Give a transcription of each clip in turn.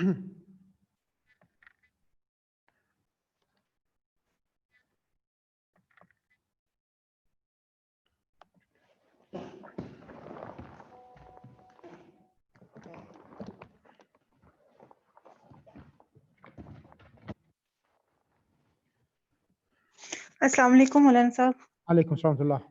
अस्सलाम वालेकुम मौलाना साहब। Alaikum salam.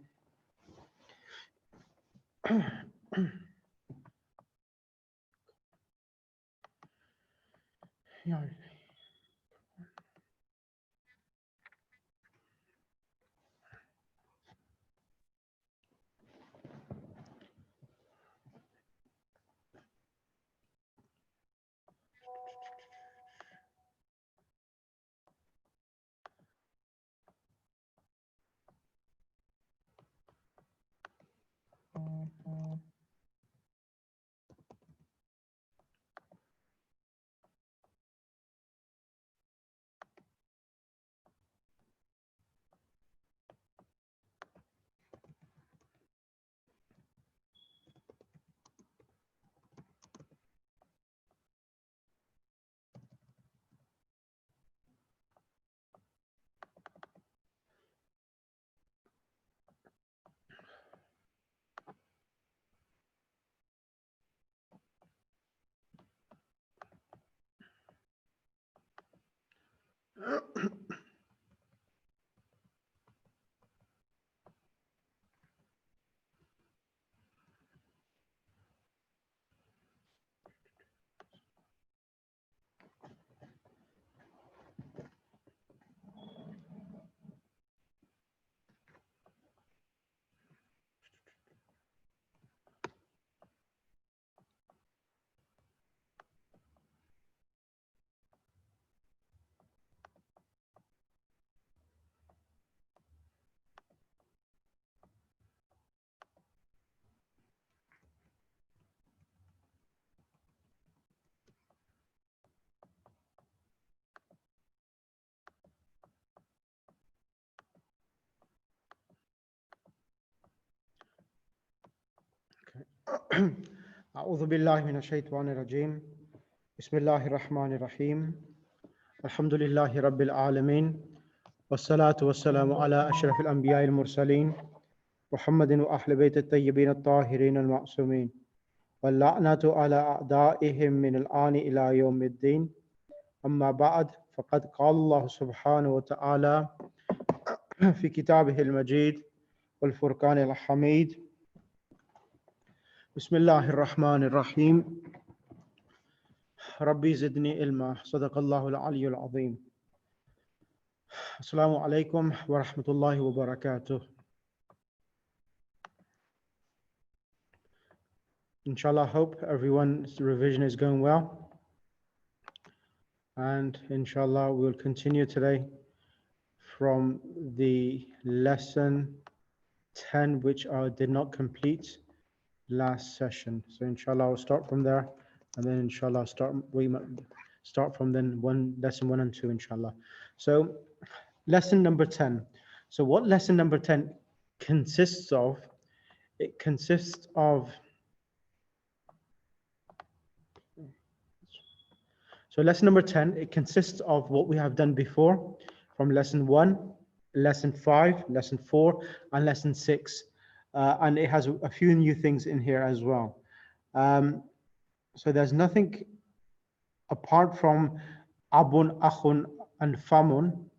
أعوذ بالله من الشيطان الرجيم بسم الله الرحمن الرحيم الحمد لله رب العالمين والصلاة والسلام على أشرف الأنبياء المرسلين محمد وأهل بيت الطيبين الطاهرين المعصومين واللعنة على أعدائهم من الآن إلى يوم الدين أما بعد فقد قال الله سبحانه وتعالى في كتابه المجيد والفرقان الحميد بسم الله الرحمن الرحيم ربي زدني علما صدق الله العلي العظيم السلام عليكم ورحمة الله وبركاته. Inshallah, hope everyone's revision is going well, and inshallah we'll continue today from the lesson 10 which I did not complete last session. So inshallah I'll start from there, and then inshallah we start from then lesson 1 and 2 inshallah. So lesson number 10. So what lesson number 10 consists of? It consists of, so lesson number 10, it consists of what we have done before from lesson 1, lesson 5, lesson 4, and lesson 6. And it has a few new things in here as well. So there's nothing apart from abun, akhun, and famun,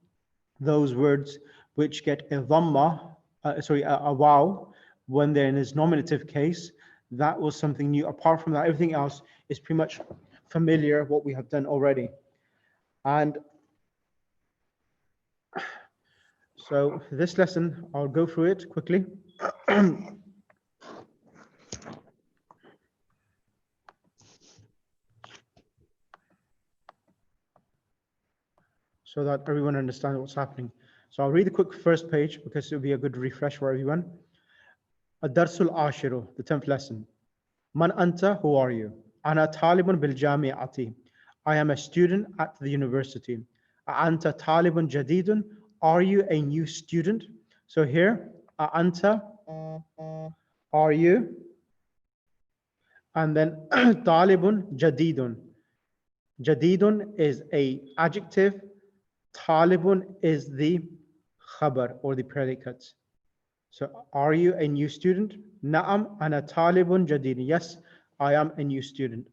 those words which get a dhamma, a waw, when they're in its nominative case. That was something new. Apart from that, everything else is pretty much familiar, what we have done already. And so this lesson, I'll go through it quickly. So that everyone understands what's happening. So I'll read the quick first page because it'll be a good refresh for everyone. Ad-Darsul Ashiru, the 10th lesson. Man anta, who are you? Ana talibun bil jami'ati. I am a student at the university. Anta talibun jadidun, are you a new student? So here, anta, are you? And then talibun jadidun. Jadidun is a adjective. Talibun is the khabar or the predicate. So are you a new student? Na'am ana talibun jadid. Yes, I am a new student.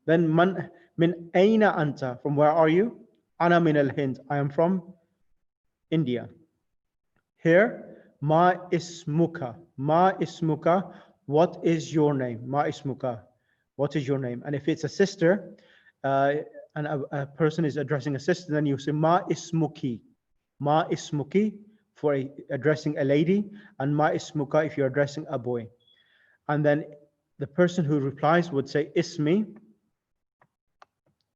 Then man min aina anta. From where are you? Ana min al-Hind. I am from India. Here, ma ismuka. Ma ismuka. What is your name? Ma ismuka. What is your name? And if it's a sister, and a person is addressing a sister, then you say ma ismuki. Ma ismuki for addressing a lady, and ma ismuka if you're addressing a boy. And then the person who replies would say ismi.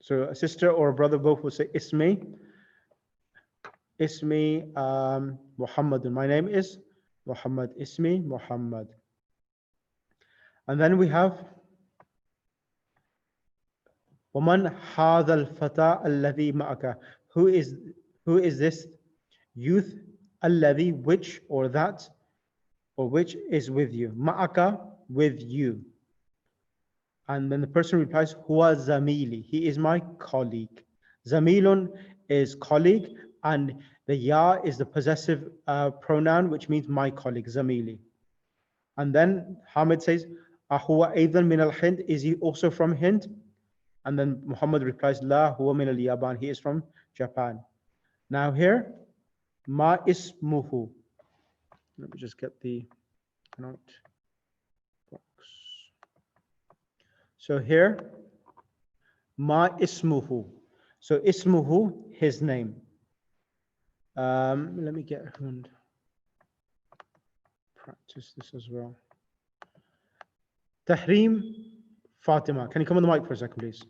So a sister or a brother both would say ismi. Ismi Muhammad. My name is Muhammad. Ismi Muhammad. And then we have وَمَنْ هَذَا الْفَتَى الَّذِي مَعَكَ. Who is this youth? الَّذِي, which or that, or which is with you. Ma'aka, with you. And then the person replies, Huwa zamili. He is my colleague. Zamilun is colleague, and the ya is the possessive pronoun, which means my colleague, zamili. And then Hamid says, Ahuwa aidan min al-Hind. Is he also from Hind? And then Muhammad replies, La huwa min al-Yaban. He is from Japan. Now here, ma ismuhu. Let me just get the note box. So here, ma ismuhu. So ismuhu, his name. Let me get and practice this as well. Tahrim Fatima. Can you come on the mic for a second, please?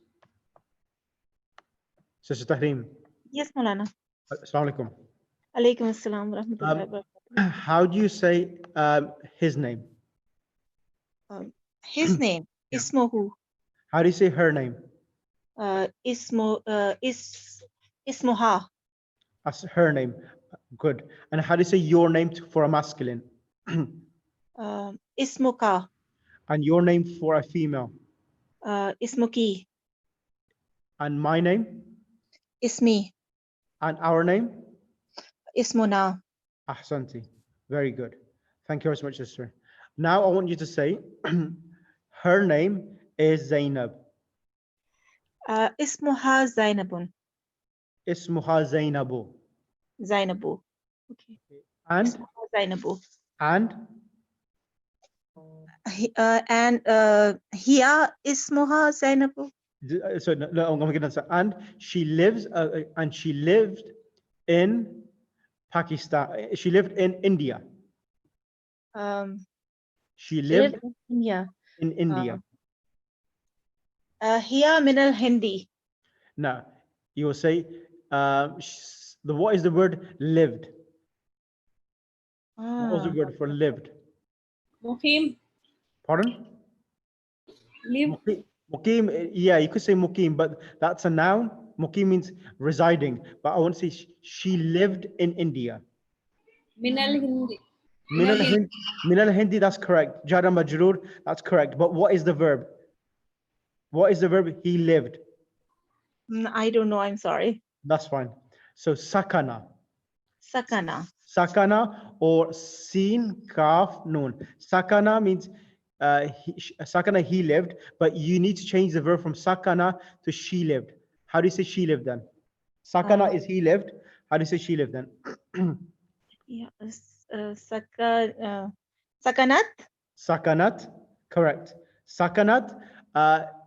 Sister Tahrim. Yes, Maulana. Assalamu alaikum. Alaikum assalam wa rahmatullahi wa barakatuh. How do you say his name? His name, Yeah. Ismuhu. How do you say her name? Ismuha. That's her name. Good. And how do you say your name for a masculine? Ismuka. And your name for a female? Ismuki. And my name? Ismi. And our name? Ismuna. Ahsanti. Very good. Thank you very much, sister. Now I want you to say, her name is Zainab. Ismuha Zainabun. Ismuha Zainabu. Zainabu. Okay. And? Ismuha Zainabu. And? And Hiya Ismuha Zainabu. So no, I'm going to get answer. And she lives, and she lived in Pakistan. She lived in India. She lived in India. in India. Hiya min al Hindi. Now, you will say, what is the word lived? What was the word for lived? Mukim. Pardon? Live. Mukim, yeah, you could say mukim, but that's a noun. Mukim means residing. But I want to say she lived in India. Minal Hindi. Minal Hindi, that's correct. Jara Majroor, that's correct. But what is the verb? What is the verb? He lived. I don't know. I'm sorry. That's fine. So sakana. Sakana. Sakana or sin kaf noon. Sakana means sakana, he lived, but you need to change the verb from sakana to she lived. How do you say she lived then? Sakana is he lived. How do you say she lived then? Yeah, Sakanat. Sakanat, correct. Sakanat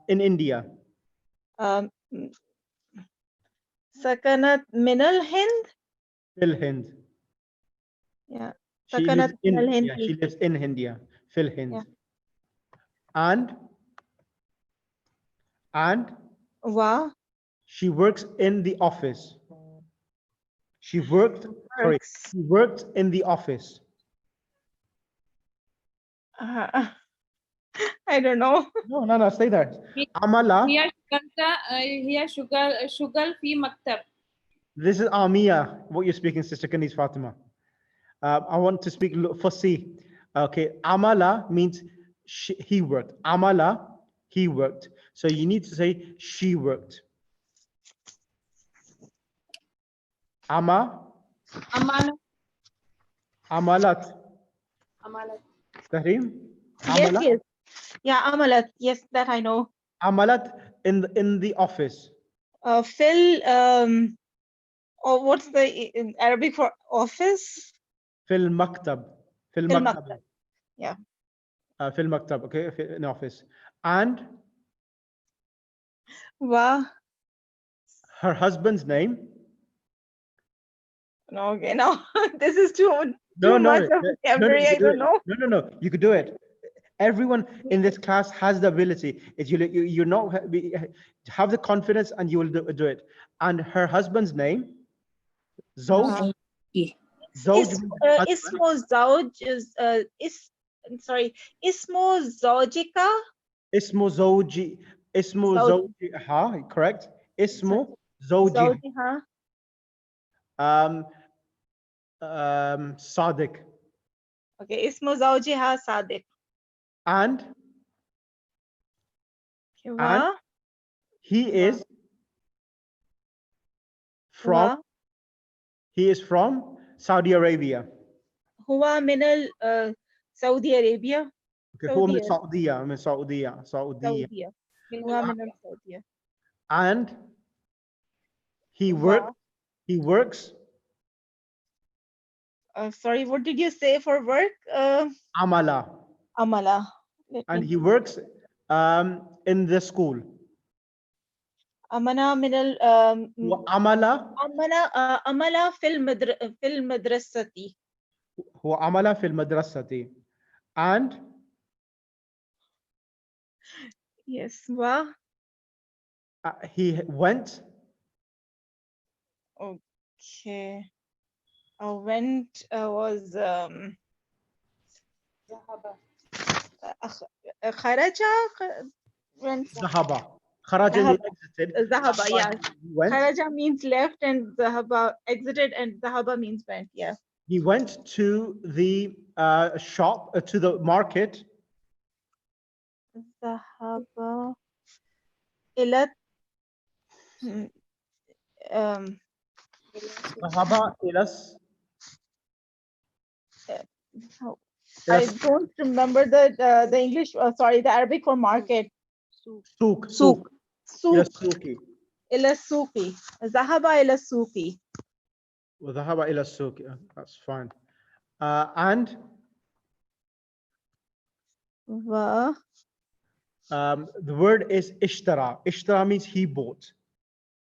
in India. Sakanat Minal Hind. Fil Hind. Yeah. She Sakanat lives in, Minal Hind. yeah, she lives in India. Fil Hind. Yeah. And Wa. she works in the office. She worked, sorry, Works. she worked in the office. I don't know. No, stay there. Amala, Here sugar fi maktab. this is Amia, what you're speaking, Sister Kanis Fatima. I want to speak for C. Okay, Amala means he worked. Amala, he worked. So you need to say she worked. Ama, Amana. amalat. Amalat. Tahrim? Yes, Amalat? yes. Yeah, Amalat. Yes, that I know. Amalat in the office. Phil, or what's the in Arabic for office? في المكتب. في Phil المكتب. Maktab. Yeah. في المكتب, okay, in office. And Wow. her husband's name? No, okay, no. This is too No, much of no, vocabulary. you I could do don't it. know. No, you could do it. Everyone in this class has the ability. It's you're not have the confidence and you will do it. And her husband's name? Zoj. Zoj Is means husband. Ismo Zauj is sorry, Ismo Zaujika? Ismo Zoji. Ismo Zauj- Zoji. Correct. Ismo Zoji. Zaujiha. Um, Sadiq. Okay, Ismo Zaujiha Sadiq. And Okay, wa he is from wa Saudi Arabia. huwa min al Saudi Arabia. Okay, هو من Saudi السعودية. Saudiya. Huwa min al Saudiya. And he Wa. works Sorry, what did you say for work? amala, Amala. Let and me- he works in the school. Amana min al amala Amala fil madrasati. هو عمل في المدرسة. And Yes, wa. he went Okay. Went was kharaja went ذهب. خرج ذهب. exited. Zahaba, yeah. He went. Kharaja means left and Zahaba exited and Zahaba means went, yeah. He went to the shop, to the market. Zahaba ila ذهب إلى I don't remember the English, sorry, the Arabic for market. سوق. Souk. إلى Souk. السوق. Ila suqi. Zahaba ila suqi. وذهب إلى السوق. That's fine. And Wa. the word is ishtara. Ishtara means he bought.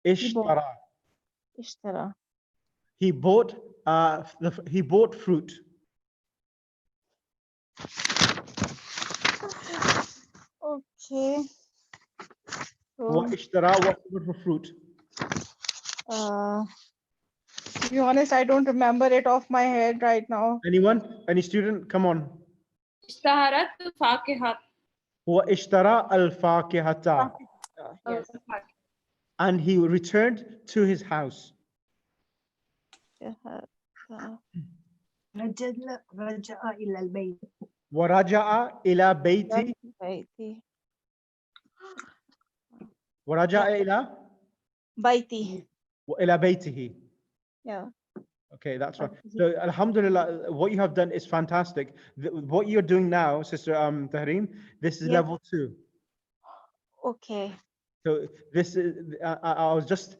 He bought. Ishtara. Ishtara. He bought. He bought fruit. Okay. So, What ishtara? What's the word for fruit? to be honest, I don't remember it off my head right now. Anyone? Any student? Come on. اشتهرت فاكهة. هو اشترى الفاكهة. Yes. And he returned to his house. رجع إلى البيت. ورجع إلى بيته. Baiti. ورجع إلى بيته. Yeah. Okay, that's right. So, Alhamdulillah, what you have done is fantastic. What you're doing now, Sister Tahreem, this is Yeah. level 2. Okay. So this is, I was just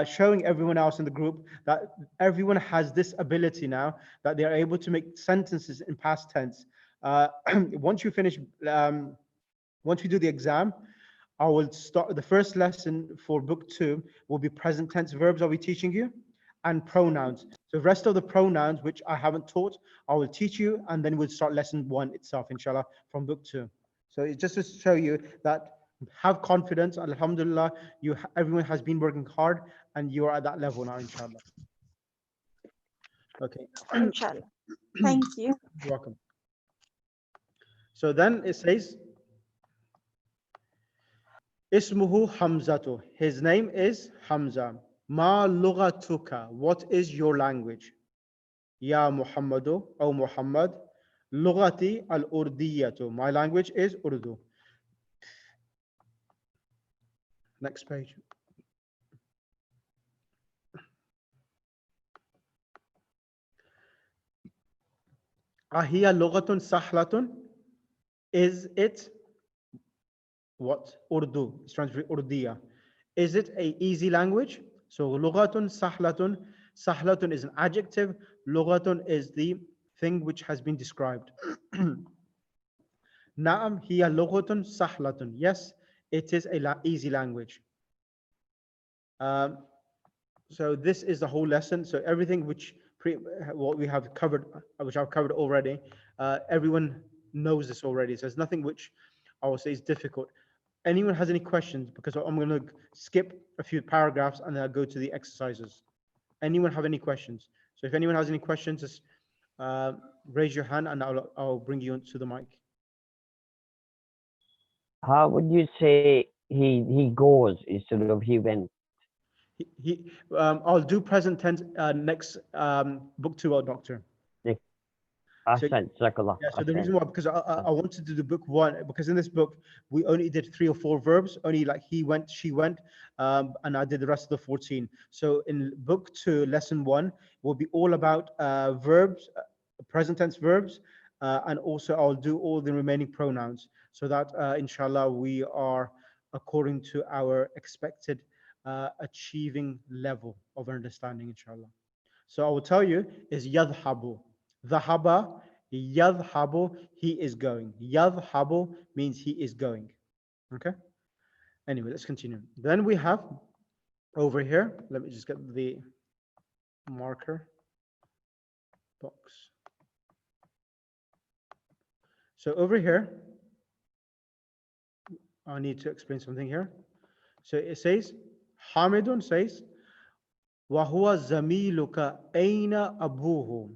showing everyone else in the group that everyone has this ability now, that they are able to make sentences in past tense. Once you finish, once we do the exam, I will start the first lesson for book 2 will be present tense verbs. Are we teaching you? And pronouns. So the rest of the pronouns, which I haven't taught, I will teach you, and then we'll start lesson 1 itself, inshallah, from book 2. So it's just to show you that have confidence. Alhamdulillah, everyone has been working hard, and you are at that level now, inshallah. Okay. Inshallah. Thank you. You're welcome. So then it says, Ismuhu Hamzatu. His name is Hamza. Ma lughatuka. What is your language? Ya Muhammadu, O Muhammad. Lughati al-Urdiyatu. My language is Urdu. Next page. Ahiya lughatun sahlatun. Is it what? Urdu. It's translated Urdiya. Is it a easy language? So lughatun sahlatun. Sahlatun is an adjective. Lughatun is the thing which has been described. Naam hiya lughatun sahlatun. Yes, it is a easy language. Um, so this is the whole lesson. So everything what we have covered, which I've covered already, everyone knows this already. So there's nothing which I will say is difficult. Anyone has any questions? Because I'm going to skip a few paragraphs and then I'll go to the exercises. Anyone have any questions? So if anyone has any questions, just raise your hand and I'll bring you to the mic. How would you say he goes instead of he went? I'll do present tense next book 2, doctor. So, Ahsan, Jazakallah. yeah, so the Ahsan. reason why, because I wanted to do book 1, because in this book, we only did 3 or 4 verbs, only like he went, she went, and I did the rest of the 14. So in book 2, lesson 1, will be all about verbs, present tense verbs, and also I'll do all the remaining pronouns, so that inshallah we are according to our expected achieving level of understanding, inshallah. So I will tell you is yadhabu. Dhahaba, yadhabu, he is going. Yadhabu means he is going. Okay? Anyway, let's continue. Then we have over here, let me just get the marker box. So over here, I need to explain something here. So it says, Hamidun says, وَهُوَ زَمِيلُكَ أَيْنَ أَبُوهُ.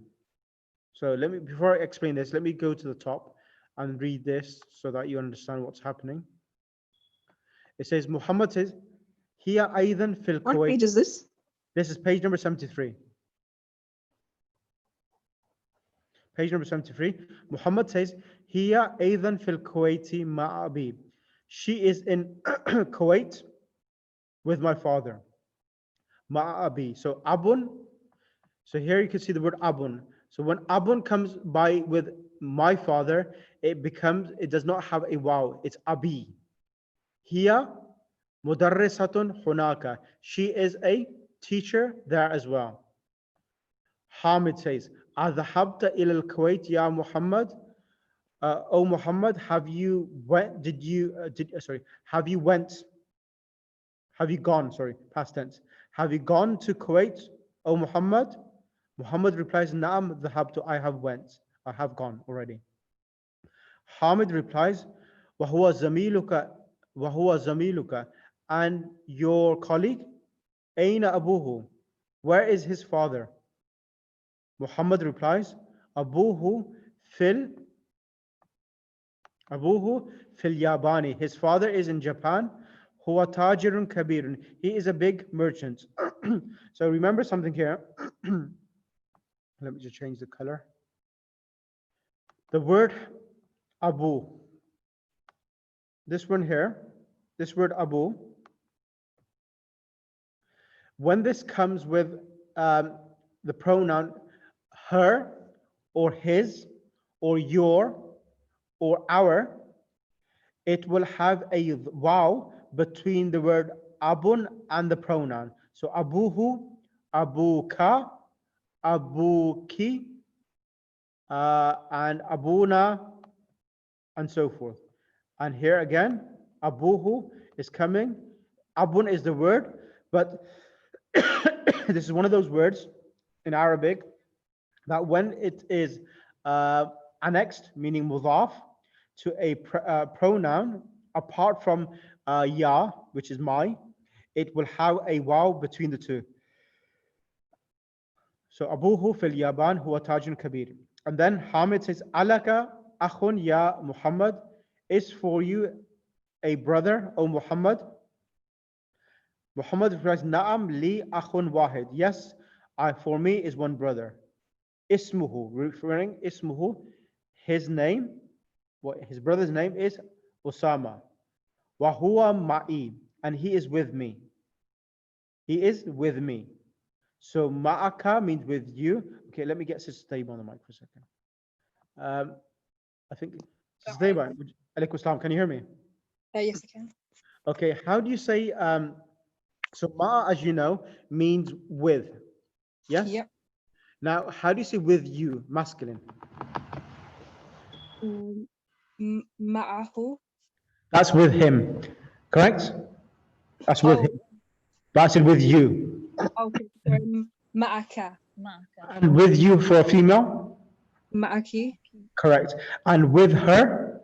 So let me, before I explain this, let me go to the top and read this so that you understand what's happening. It says, Muhammad says, Hiya Aidan fil What Kuwait. page is this? This is page number 73. Page number 73. Muhammad says, Hiya Aidan fil Kuwaiti ma'abi. She is in Kuwait with my father. Ma'abi. So Abun. So here you can see the word Abun. So when Abun comes by with my father, it does not have a waw. It's Abi. Hiya mudarrisatun hunaka. She is a teacher there as well. Hamid says, Adhabta ila al-Kuwait ya Muhammad? O Muhammad, have you went? Have you gone? Sorry, past tense. Have you gone to Kuwait, O Muhammad? Muhammad replies, Naam dhahabtu, I have went. I have gone already. Hamid replies, Wahuwa zamiluka, and your colleague, Aina Abuhu, where is his father? Muhammad replies, Abuhu fil Yabani. His father is in Japan. Huwa tajirun kabirun. He is a big merchant. So remember something here. Let me just change the color. The word Abu. This one here, this word Abu, when this comes with the pronoun her or his or your or our, it will have a waw between the word abun and the pronoun. So abuhu, abuka, abuki, and abuna, and so forth. And here again, abuhu is coming. Abun is the word, but this is one of those words in Arabic that when it is annexed, meaning mudaf, to a pronoun, apart from ya, which is my, it will have a waw between the two. So abuhu fil yaban huwa tajun kabir. And then Hamid says, alaka akhun ya Muhammad, is for you a brother, O Muhammad? Muhammad replies, Na'am li akhun wahid. Yes, for me is one brother. Ismuhu, referring Ismuhu, his name, his brother's name is Osama. Wa huwa ma'i, and he is with me. He is with me. So ma'aka means with you. Okay, let me get Sister Taiba on the mic for a second. I think Sister Taiba, alaikum salam, can you hear me? Yes, I can. Okay, how do you say so ma'a, as you know, means with. Yes? Yep. Now, how do you say with you, masculine? Ma'ahu. That's with him, correct? That's with him. That's it with you. Okay. Ma'aka. And with you for a female? Ma'aki. Correct. And with her?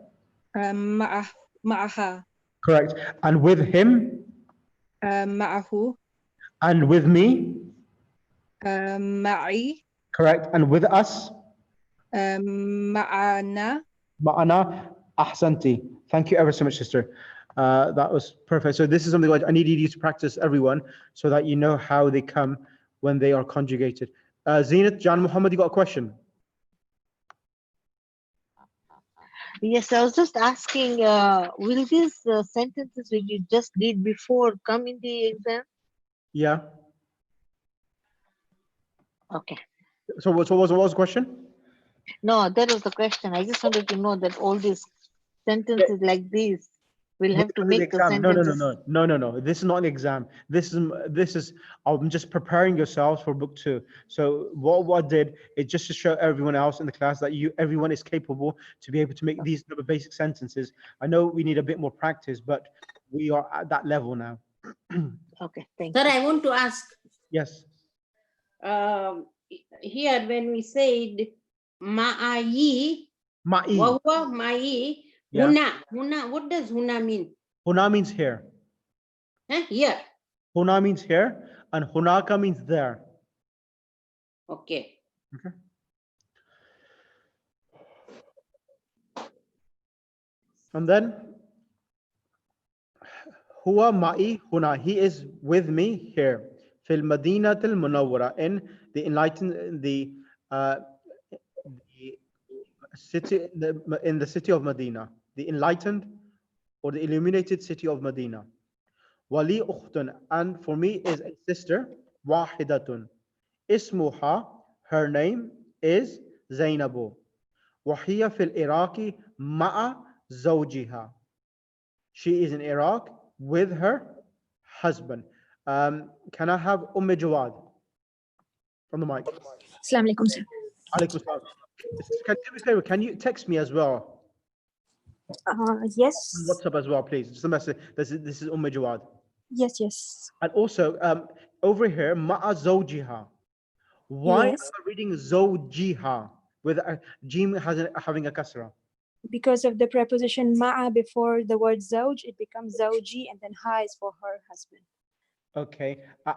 Ma'aha. Correct. And with him? Ma'ahu. And with me? Ma'i. Correct. And with us? Ma'ana. Ma'ana. Ahsanti. Thank you ever so much, sister. That was perfect. So this is something I needed you to practice, everyone, so that you know how they come when they are conjugated. Zenith, John Muhammad, you got a question? Yes, I was just asking, will these sentences which you just did before come in the exam? Yeah. Okay. So what was the question? No, that was the question. I just wanted to know that all these sentences like these, we'll have to The make the exam. sentences. No. This is not an exam. This is I'm just preparing yourselves for book 2. So what I did is just to show everyone else in the class that everyone is capable to be able to make these type of basic sentences. I know we need a bit more practice, but we are at that level now. Okay, thank Sir, you. I want to ask, Yes. here when we said ma'ayi, Ma'i. wahuwa ma'i, Yeah. huna, what does huna mean? Huna means here. Here. Huna means here, and hunaka means there. Okay. Okay. And then huwa ma'i huna. He is with me here. Fil Madinatil Munawwara, in the enlightened, the city, in the city of Medina, the enlightened or the illuminated city of Medina. Wali ukhtun, and for me is a sister, wahidatun. Ismuha, her name is Zainabu. Wahiya fil Iraqi ma'a zawjiha. She is in Iraq with her husband. Can I have Jawad from the mic? Assalamu alaikum, sir. Alaikum salam. Can you do me a favor? Can you text me as well? Yes. On WhatsApp as well, please. Just a message. This is Jawad. Yes. And also, over here, ma'a zawjiha. Why Yes. am I reading zawjiha with a jim having a kasra? Because of the preposition ma'a before the word zawj, it becomes zawji, and then ha is for her husband. Okay.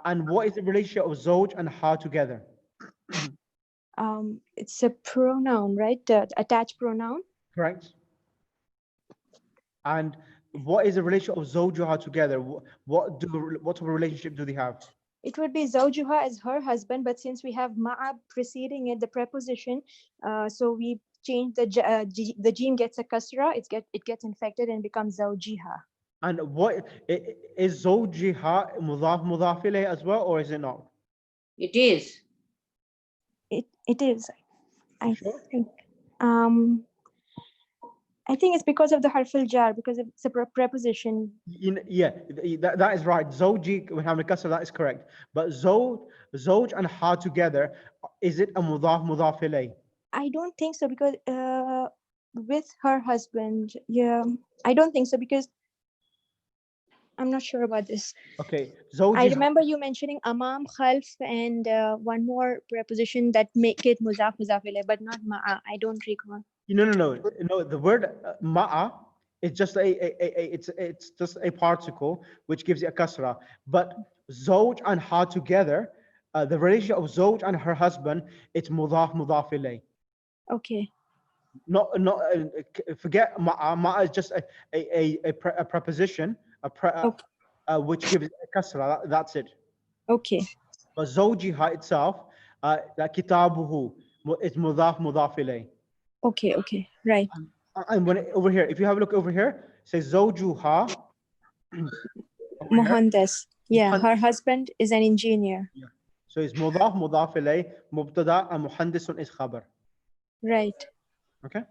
And what is the relationship of zawj and ha together? It's a pronoun, right? Attached pronoun. Correct. And what is the relationship of zawjuha together? What type of relationship do they have? It would be zawjuha as her husband, but since we have ma'a preceding it, the preposition, so we change the jim gets a kasra, it gets infected and becomes zawjiha. And what is zawjiha mudaf ilayh as well, or is it not? It is. It is. I Sure? think. I think it's because of the harful jar, because it's a preposition. Yeah, that is right. Zawji, when having a kasra, that is correct. But zawj and ha together, is it a mudaf ilayh? I don't think so, because with her husband, yeah, I don't think so, because I'm not sure about this. Okay, zawji. I remember you mentioning amam, khalf, and one more preposition that make it muzaf ilayh, but not ma'a. I don't recall. No. The word ma'a is just it's just a particle which gives it a kasra. But zawj and ha together, the relationship of zawj and her husband, it's mudaf ilayh. Okay. Not forget ma'a. Ma'a is just a preposition, which gives it a kasra. That's it. Okay. But zawjiha itself, that kitabuhu, it's mudaf ilayh. Okay. Right. And when over here, if you have a look over here, it says zawjuha. here? Muhandis. Yeah, Muhandis. her husband is an engineer. So it's mudaf, mudaf ilayh, mubtada, and muhandisun is khabar. Right. Okay.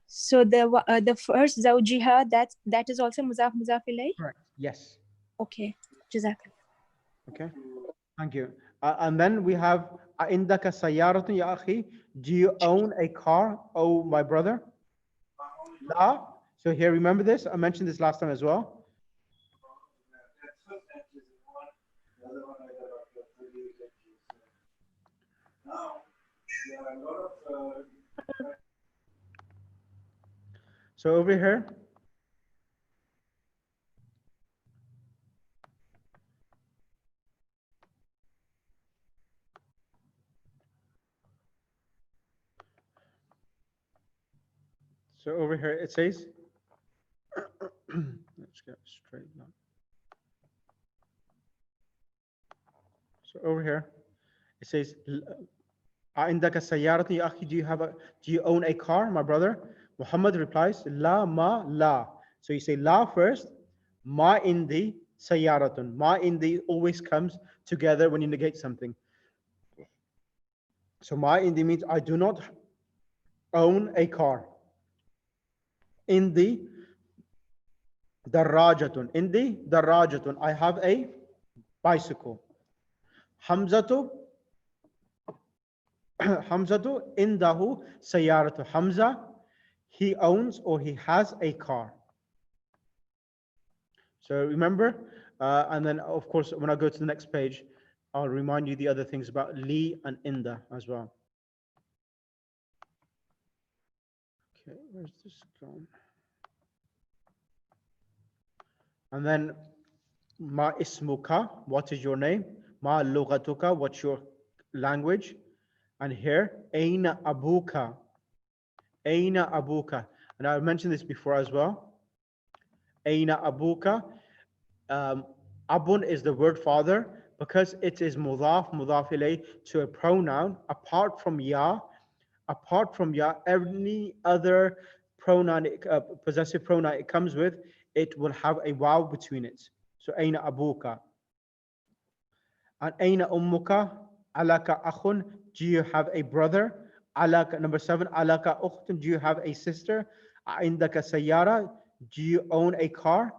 So the first zawjiha, that is also muzaf ilay. Correct. Yes. Okay. Jazakallah. Okay. Thank you. And then we have indaka sayyaratun ya akhi. Do you own a car, oh my brother? La. So here, remember this? I mentioned this last time as well. So over here, it says, let's get straight now. So over here, it says, عندك سيارة يا أخي, do you own a car, my brother? Muhammad replies, La ma la. So you say la first, ma indi sayaratun. Ma indi always comes together when you negate something. So ma indi means I do not own a car. Indi darajatun. Indi darajatun. I have a bicycle. Hamzatu Hamzatu indahu sayyaratu. Hamza, he owns or he has a car. So remember, and then of course, when I go to the next page, I'll remind you the other things about li and inda as well. Okay, where's this gone? And then ma ismuka, what is your name? Ma lughatuka, what's your language? And here, aina abuka. Aina abuka. And I mentioned this before as well. Aina abuka. Abun is the word father because it is mudaf ilayh to a pronoun. Apart from ya, any other pronoun, possessive pronoun it comes with, it will have a waw between it. So aina abuka. And aina ummuka, alaka akhun, do you have a brother? Alaka, number 7, alaka ukhtun, do you have a sister? Indaka sayyara, do you own a car?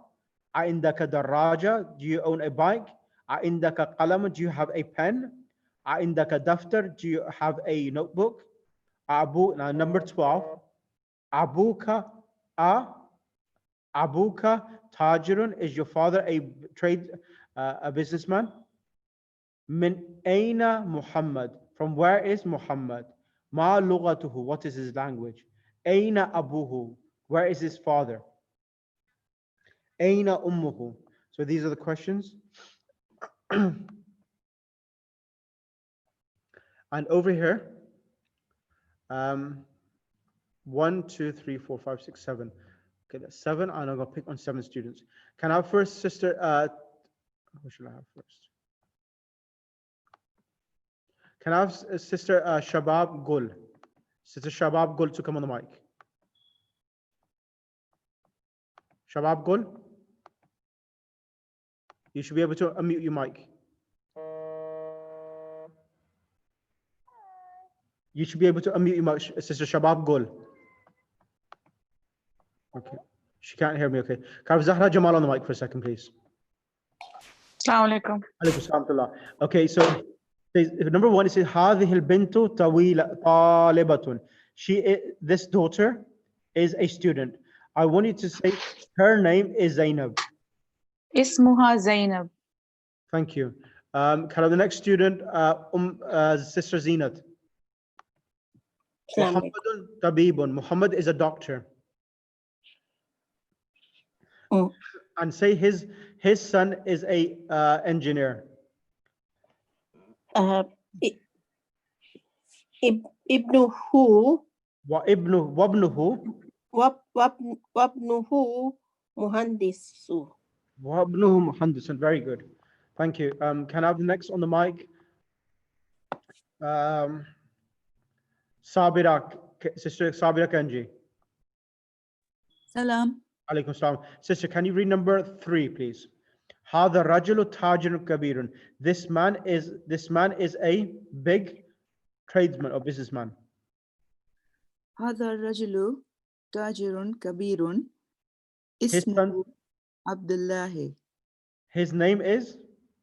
Indaka daraja, do you own a bike? Indaka qalam, do you have a pen? Indaka daftar, do you have a notebook? Now number 12, abuka tajirun, is your father a businessman? Min aina Muhammad, from where is Muhammad? Ma lughatuhu, what is his language? Aina abuhu, where is his father? Aina ummuhu. So these are the questions. And over here, 1, 2, 3, 4, 5, 6, 7. Okay, that's 7, and I'm gonna pick on 7 students. Can I have first sister? Who should I have first? Can I have sister Shabab Gul? Sister Shabab Gul to come on the mic. Shabab Gul? You should be able to unmute your mic. You should be able to unmute your mic, Sister Shabab Gul. Okay. She can't hear me, okay. Can I have Zahra Jamal on the mic for a second, please? Assalamu alaikum. Alaykum salam. Okay, so number 1, it says, هذه البنت طالبة. This daughter is a student. I want you to say her name is Zainab. Ismuha Zainab. Thank you. Can I have the next student, Sister Zinat? Muhammadun Tabibun. Muhammad is a doctor. Oh. And say his son is a engineer. Ibnuhu Wabnuhu muhandisu. Wabnuhu muhandisun. Very good. Thank you. Can I have the next on the mic? Sister Sabira Kanji. Salam. Alaykum salam. Sister, can you read number 3, please? هذا الرجل تاجر كبير. This man is a big tradesman or businessman. هذا الرجل تاجر كبير His son, اسمه عبد الله. his name is.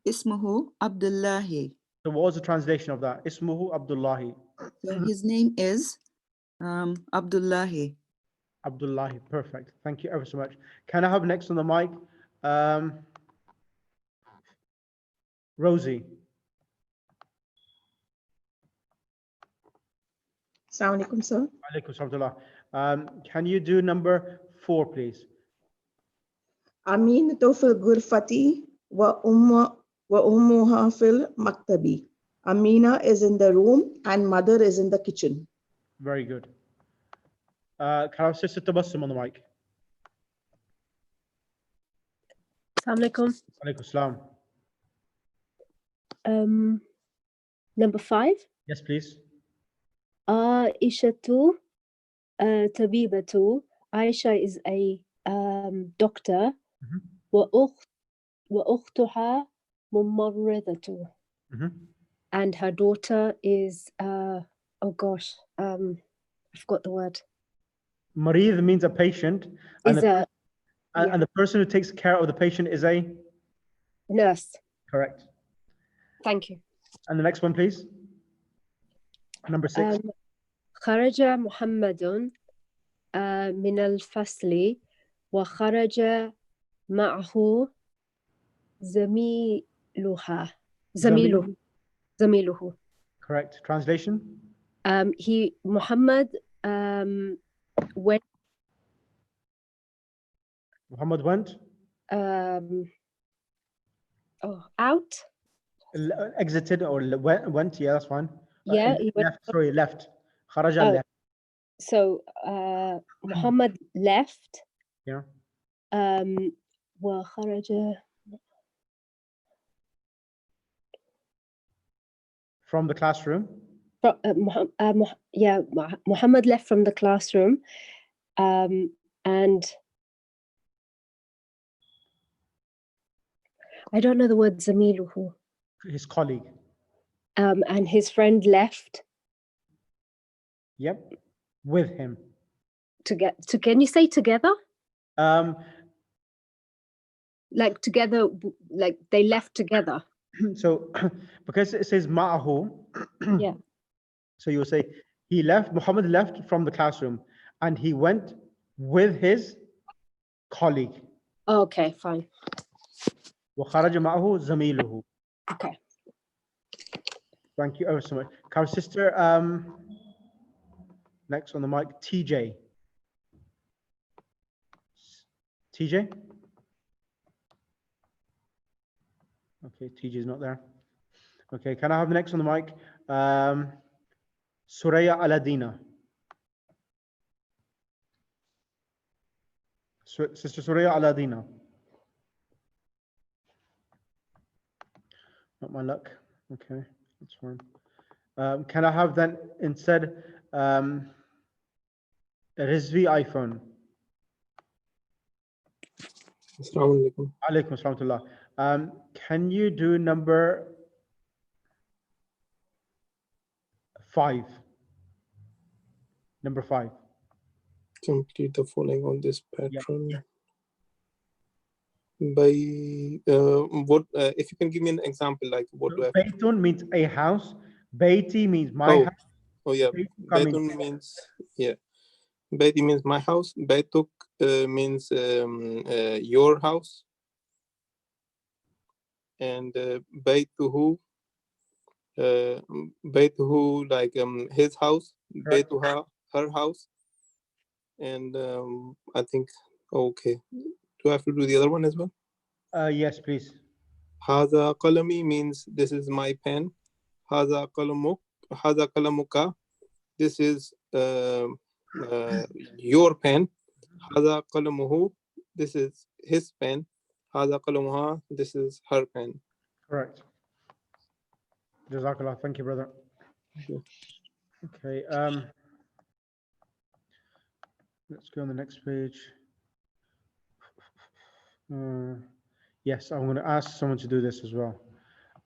اسمه عبد الله. So what was the translation of that? Ismuhu Abdullahi. So his name is Abdullahi. Abdullahi, perfect. Thank you ever so much. Can I have next on the mic? Rosie. Assalamu alaikum, sir. Alaikum salam. Can you do number 4, please? Amin fil ghurfati wa ummuha fil maktabi. Amina is in the room and mother is in the kitchen. Very good. Can I have Sister Tabassum on the mic? Assalamu alaikum. Alaikum salam. Number 5. Yes, please. Aishatu Tabibatu. Aisha is a doctor. وأختها ممرضة. And her daughter is oh gosh, I forgot the word. Marid means a patient, and Is and the person who takes care of the patient is a nurse. Correct. Thank you. And the next one, please. Number 6. خرج محمد من الفصل وخرج معه زميله. Correct. Translation? Muhammad went out. Exited or went, yeah, that's fine. Yeah, he went. Left. Kharaja left. So Muhammad left. Yeah. وخرج from the classroom. Muhammad left from the classroom, and I don't know the word zamiluhu. His colleague. And his friend left. Yep, with him. Can you say together? Like together, like they left together. So, because it says ma'ahu, yeah. So you will say he left. Muhammad left from the classroom, and he went with his colleague. Okay, fine. وخرج معه زميله. Okay. Thank you ever so much. Our sister, next on the mic, TJ. TJ? Okay, TJ is not there. Okay, can I have the next on the mic? Suraya Aladina. Sister Suraya Aladina. Not my luck. Okay, that's fine. Can I have then instead Rizvi iPhone? Assalamu alaikum. Alaikum assalam. Can you do number 5? Number 5. Complete the following on this pattern. Yeah. By what? If you can give me an example, like what do I? Baytun means a house. Bayti means my house. Oh yeah. Baytun means Bayti means my house. Baytuk means your house. And Baytuhu, Baytuhu like his house. Baytuha, her house. And I think okay. Do I have to do the other one as well? Yes, please. Haza qalami means this is my pen. Haza qalamuka. This is your pen. Haza qalamuhu. This is his pen. Haza qalamuha. This is her pen. Correct. Jazakallah. Thank you, brother. Okay. Let's go on the next page. Yes, I'm going to ask someone to do this as well.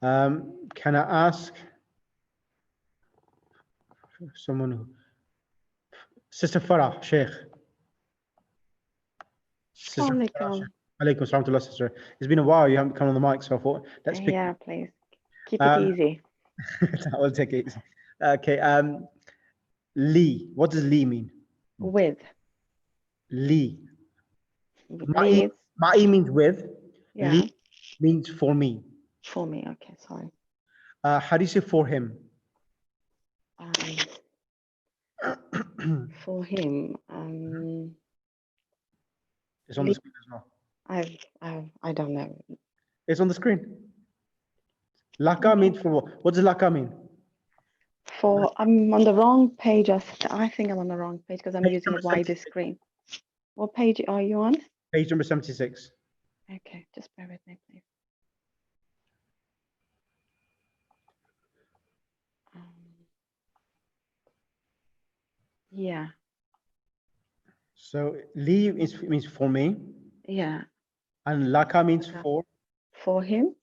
Can I ask someone who, Sister Farah, Sheikh. Sister Farah, Assalamualaikum. Sheikh. Alaikum salam, sister. It's been a while. You haven't come on the mic, so I thought let's pick. Yeah, please. Keep it easy. I'll take it easy. Okay. Li. What does Li mean? With. Li. Leave. Ma'i means with. Yeah. Li means for me. For me. Okay, sorry. How do you say for him? For him. It's on the screen as well. I don't know. It's on the screen. Laka means for what? What does laka mean? For I'm on the wrong page. I think I'm on the wrong page because I'm Page using a number wider 76. screen. What page are you on? Page number 76. Okay, just bear with me, please. Yeah. So li means for me, Yeah. and laka means for For him.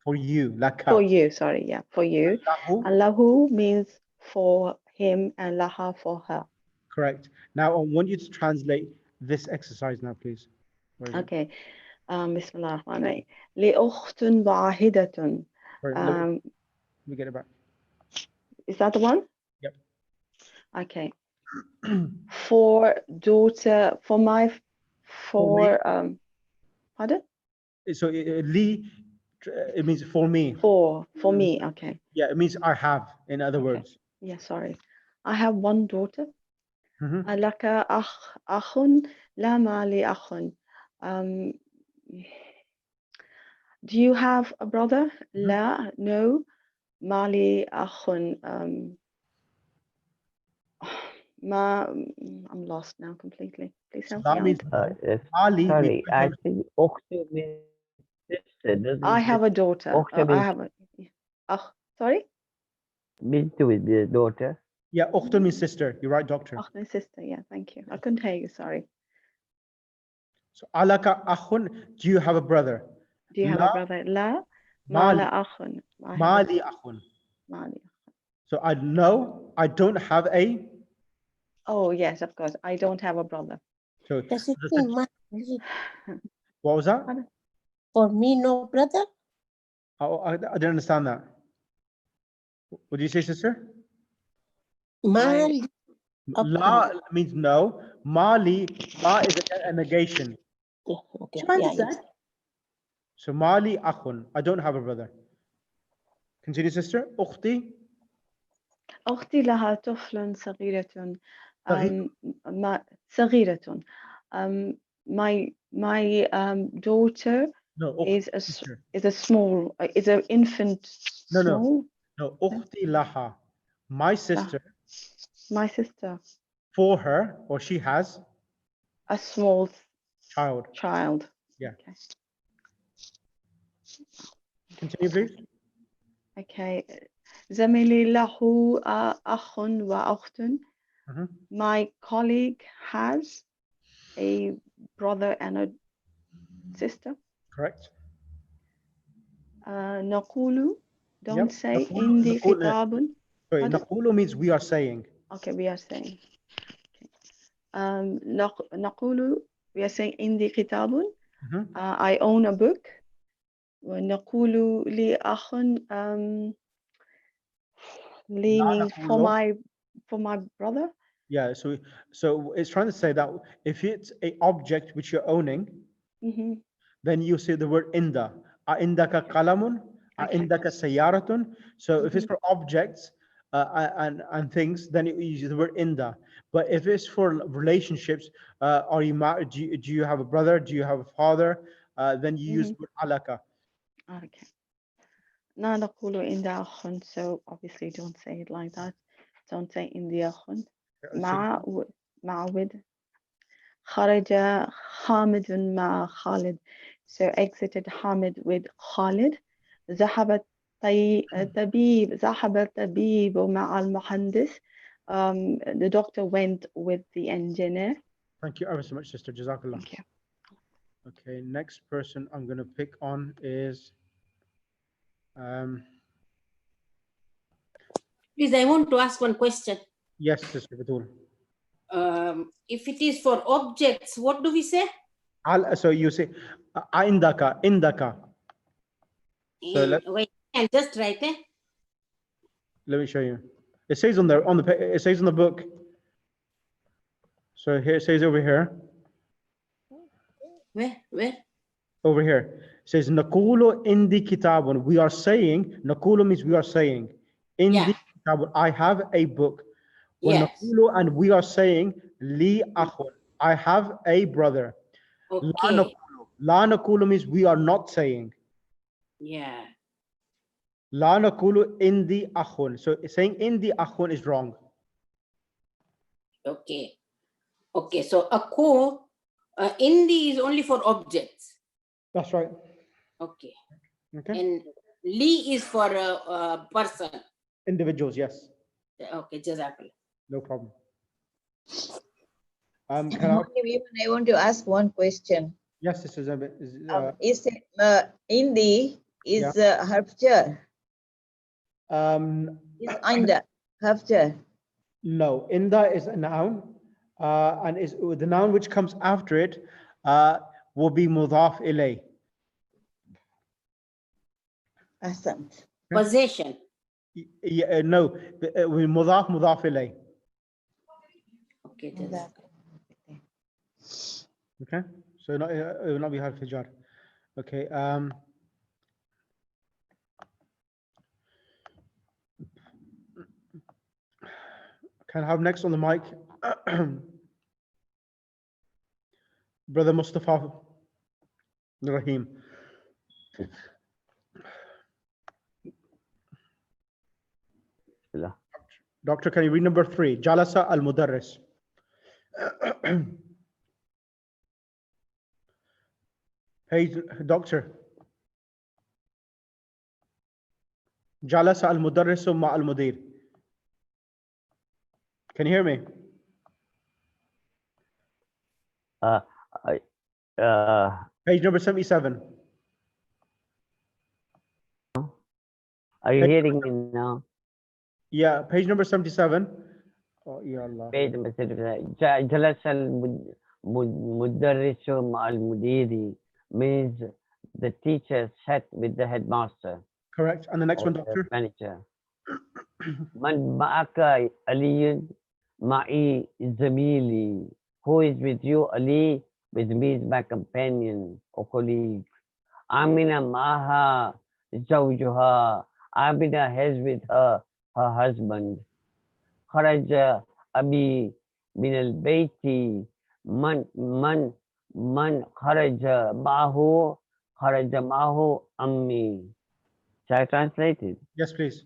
you. Laka. For you, sorry, yeah, for you. Lahu. And lahu means for him and laha for her. Correct. Now I want you to translate this exercise now, please. Where is it? Okay. Bismillah ar-Rahman ar-Rahim. لأخت واحدة. Sorry, let me get it back. Is that the one? Yep. Okay. For daughter, pardon? So li, it means for me. For me, okay. Yeah, it means I have, in other words. Yeah, sorry. I have one daughter. Mhm. لك أخ لا ما لي أخ. Do you have a brother? لا, no. ما لي أخ. I'm lost now completely. Please help me out. Ali sorry, I think Ukhtu means sister, doesn't I it? have a daughter. Ukhtu I means, have a. Sorry? means to be the daughter. Yeah, Ukhtun means sister. You're right, doctor. My sister. Yeah, thank you. I couldn't hear you. Sorry. So alaka akhun, do you have a brother? Do you have a brother? لا ما Mali. لا أخ. Mali akhun. Mali. So I know I don't have a. Oh yes, of course. I don't have a brother. So Does it mean money? what was that? For me, no brother? Oh, I didn't understand that. What did you say, sister? Mali. La means no. Mali, ma is a negation. Okay. Yeah. So Mali akhun, I don't have a brother. Continue, sister. Ukhti. أختي لها طفل صغيرة. صغير. صغيرة. My daughter No, is a small is an infant. Small. No. Ukhti laha. My sister. My sister. For her, or she has a small child. Yeah. Okay. Continue, please. Okay. زميلي له أخ وأخت. My colleague has a brother and a sister. Correct. نقول, don't say عندي خطاب. Sorry, نقول means we are saying. Okay, we are saying. نقول, we are saying عندي خطاب. I own a book. ونقول لي أخ. Li means for my brother. Yeah, so it's trying to say that if it's a object which you're owning, then you say the word inda. Indaka qalamun, indaka sayaratun. So if it's for objects and things, then you use the word inda. But if it's for relationships, are you married? Do you have a brother? Do you have a father? Then you use the word alaka. Okay. لا نقول عند أخ, so obviously don't say it like that. Don't say عندي أخ. معود. خرج حامد مع خالد. So exited Hamid with Khalid. ذهب الطبيب مع المهندس. The doctor went with the engineer. Thank you ever so much, sister. Jazakallah. Thank you. Okay, next person I'm going to pick on is Please, I want to ask one question. yes, Sister Batul. If it is for objects, what do we say? So you say indaka, indaka. So Wait, I'll just write it. let me show you. It says on the it says on the book. So here it says over here. Where? Over here. It says Nakulu indi kitabun. We are saying, Nakulu means we are saying. Indi kitabun. I have a book. When Yes. Nakulu and we are saying li akhun. I have a brother. Okay. La nakulu means we are not saying. Yeah. La nakulu indi akhun. So saying indi akhun is wrong. Okay. Okay. So aku, indi is only for objects. That's right. Okay. Okay. And li is for a person. Individuals, yes. Okay, Jazakallah. No problem. I want to ask one question. Yes, this is a bit. Is Hindi is Harfjar? Is Inda Harfjar? No, Inda is a noun, and is the noun which comes after it will be mudaf ilay. Ahsant. Possession. Yeah, no, mudaf ilay. Okay. Okay, so not, it will not be harf jar. Okay. Can I have next on the mic? Brother Mustafa Rahim. Doctor, can you read number 3? Jalasa al-Mudarris. Hey, doctor. Jalasa al-Mudarrisu ma al-Mudir. Can you hear me? Page number 77. Are you hearing me now? Yeah, page number 77. Oh, ya Allah. Page number 77. Jalas al-Mudarrisu al-Mudiri means the teacher sat with the headmaster. Correct. And the next one, doctor? Manager. Man ma'aka aliyun ma'i zamili. Who is with you? Ali with me is my companion or colleague. Amina maha zawjuha. Amina has with her husband. Kharaja abi min al-bayti. Man kharaja ma'hu ammi. Shall I translate it? Yes, please.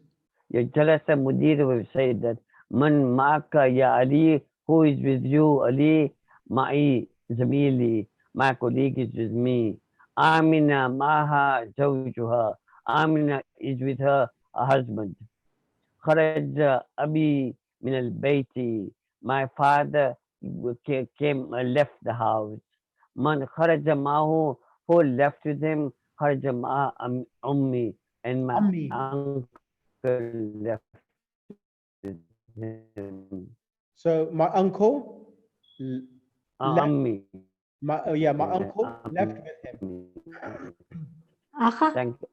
Your Jalasa Mudir will say that Man Ma'aka Ya Ali, who is with you, Ali, Ma'i Zamili, my colleague is with me. Amina Maha Zawjuha, Amina is with her husband. Kharaja Abi min al Bayti, my father came left the house. Man Kharaja Mahu, who left with him, Kharaja Ma Ummi, and my uncle left with him. So my uncle left. Ammi. My uncle left with him. Thank you.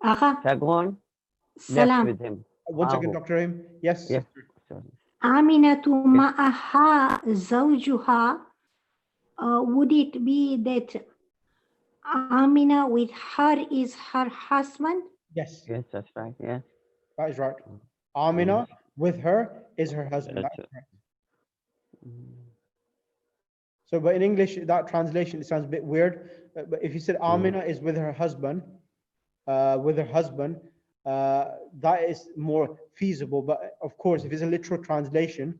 Aga. Second, Salam. left with him. One second, Dr. Rahim. Yes. Yes. Aminatu ma'aha zawjuha. Would it be that Amina with her is her husband? Yes. Yes, that's right. Yes. That is right. Amina with her is her husband. That's correct. So, but in English, that translation, it sounds a bit weird. But if you said Amina is with her husband, that is more feasible. But of course, if it's a literal translation,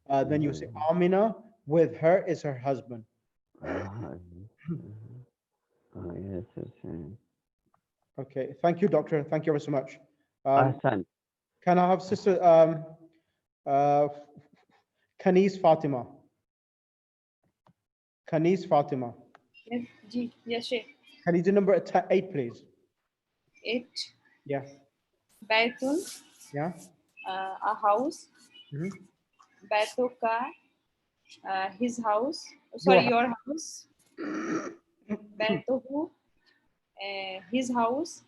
then you say Amina with her is her husband. Yes, Okay, thank you, doctor. Thank you ever so much. Ahsan. Can I have sister Kanis Fatima? Kanis Fatima. Yes, Sheikh. Can you do number 8, please? 8. Yeah. Baitun, Yeah. a house. Mhm. Baituka, his house. Your Sorry, your house. Baituhu, his house.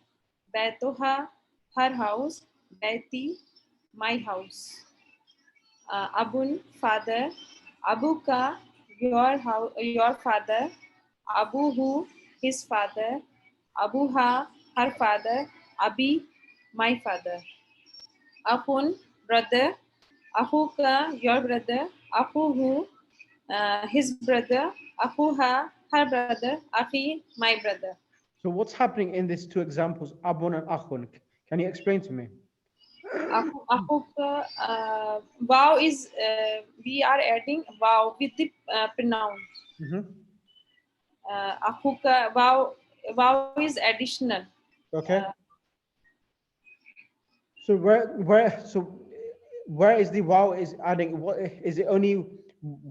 Baituha, her house. Baiti, my house. Abun, father. Abuka, your house, your father. Abuhu, his father. Abuha, her father. Abi, my father. Akhun, brother. Akhuka, your brother. Akhuhu, his brother. Akhuha, her brother. Akhi, my brother. So what's happening in these 2 examples, abun and akhun? Can you explain to me? Akhuka, wow is, we are adding wow with the pronoun. Akhuka, wow is additional. Okay. So where is the wow is adding? What is it only?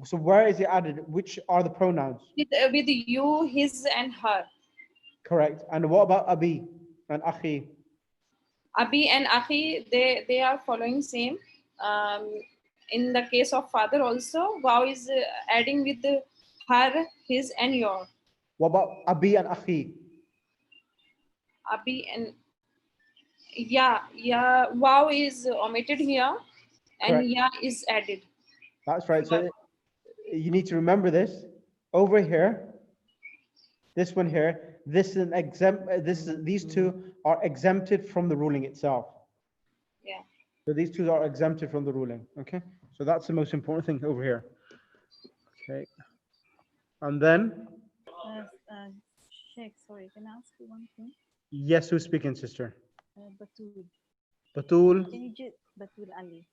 So where is it added? Which are the pronouns? With you, his, and her. Correct. And what about abi and akhi? Abi and Akhi, they are following same. In the case of father also, wow is adding with the her, his, and your. What about abi and akhi? Abi and yeah, wow is omitted here, and Correct. yeah is added. That's right. So you need to remember this. Over here, this one here, this is an exempt. These 2 are exempted from the ruling itself. Yeah. So these 2 are exempted from the ruling. Okay. So that's the most important thing over here. Okay. And then, Sheikh, sorry, can I ask you one thing? yes, who's speaking, sister? Batul. Batul. Can you just Batul Ali?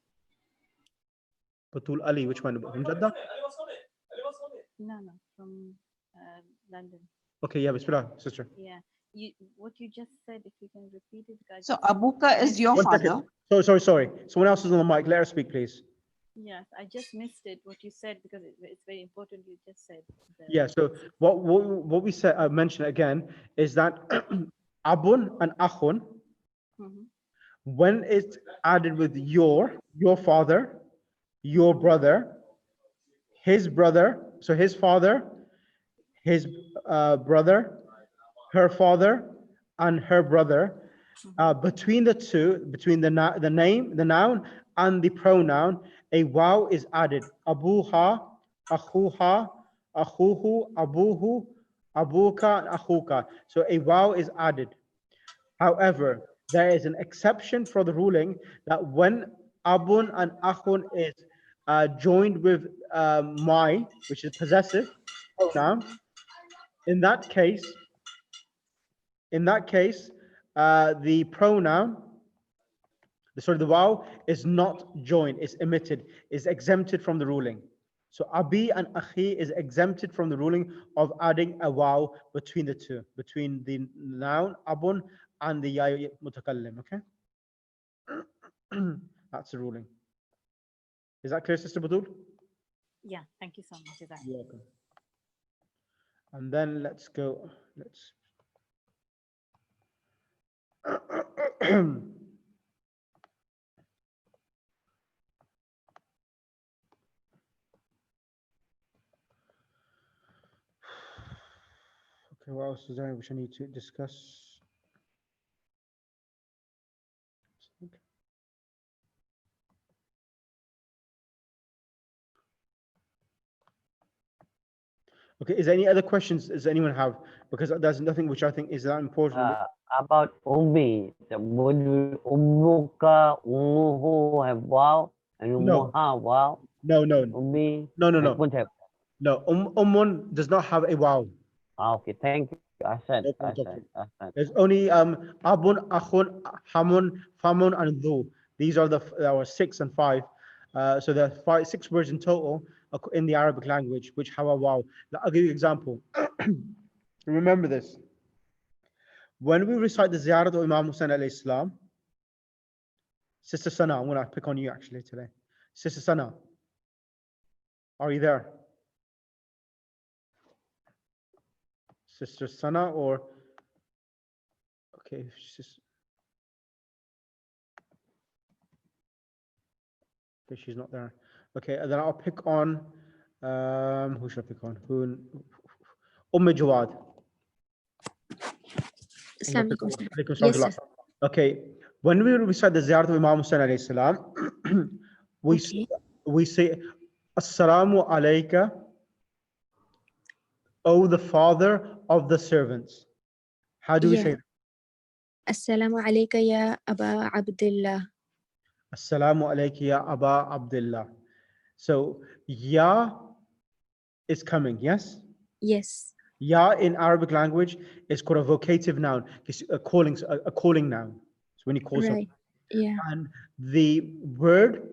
Batul Ali, which one? From Jeddah? No, from London. Okay, yeah, Bismillah, sister. Yeah, what you just said, if you can repeat it. So Abuka is your One father. second. Sorry. Someone else is on the mic. Let her speak, please. Yes, I just missed it, what you said, because it's very important. You just said. Yeah, so what we said, I mentioned again, is that abun and akhun, when it's added with your father, your brother, so his father, his brother, her father, and her brother, between the 2, between the name, the noun, and the pronoun, a wow is added. Abuha, akhuha, akhuhu, abuhu, abuka, and akhuka. So a wow is added. However, there is an exception for the ruling that when abun and akhun is joined with my, which is possessive pronoun, in that case, the pronoun, the wow is not joined, it's omitted, is exempted from the ruling. So abi and akhi is exempted from the ruling of adding a wow between the 2, between the noun abun and the ya mutakallim. Okay, that's the ruling. Is that clear, Sister Badul? Yeah, thank you so much. You're welcome. And then let's go. Okay, what else is there which I need to discuss? Okay, is there any other questions does anyone have? Because there's nothing which I think is that important. About Ummi, would Ummuka, Ummuhu have wow and Ummuha wow? No. Ummi? No. Won't have. No, Ummun does not have a wow. Okay, thank you. I said. There's only Abun, Akhun, Hamun, Famun, and Dhu. These are our 6 and 5. So there are 6 words in total in the Arabic language which have a wow. I'll give you an example. Remember this. When we recite the Ziyarat of Imam Hussain alayhi salam, Sister Sana, I'm going to pick on you actually today. Sister Sana, are you there? Sister Sana or okay, she's not there. Okay, and then I'll pick on who should I pick on? Jawad. Assalamu alaikum, sir. Alaikum Yes, salam. sir. Okay, when we recite the Ziyarat of Imam Hussain alayhi salam, we say Assalamu alayka, O the father of the servants. How do we say Yeah. that? Assalamu alayka ya Aba Abdullah. Assalamu alayka ya Aba Abdullah. So Ya is coming, yes? Yes. Ya in Arabic language is called a vocative noun, a calling noun. So when you call someone. Right. Yeah. And the word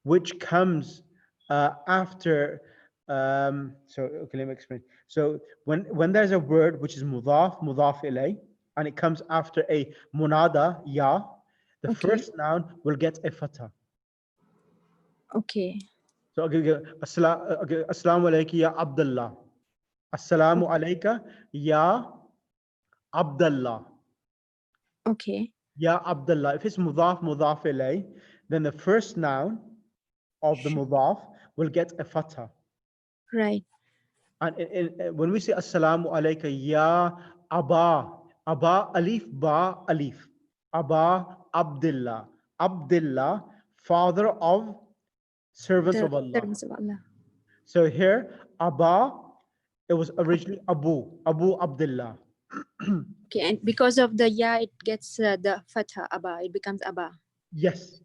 which comes after, so okay, let me explain. So when there's a word which is mudaf ilay, and it comes after a munada, ya, the first noun will get a fatha. Okay. So assalamu alayka ya Abdullah. Assalamu alayka ya Abdullah. Okay. Ya Abdullah. If it's mudaf ilay, then the first noun of the mudaf will get a fatha. Right. And when we say assalamu alayka ya Aba alif ba alif, Aba Abdullah, Abdullah, father of servants The of Allah. servants of Allah. So here Aba, it was originally Abu Abdullah. Okay, and because of the ya, it gets the fatha Aba. It becomes Aba. Yes.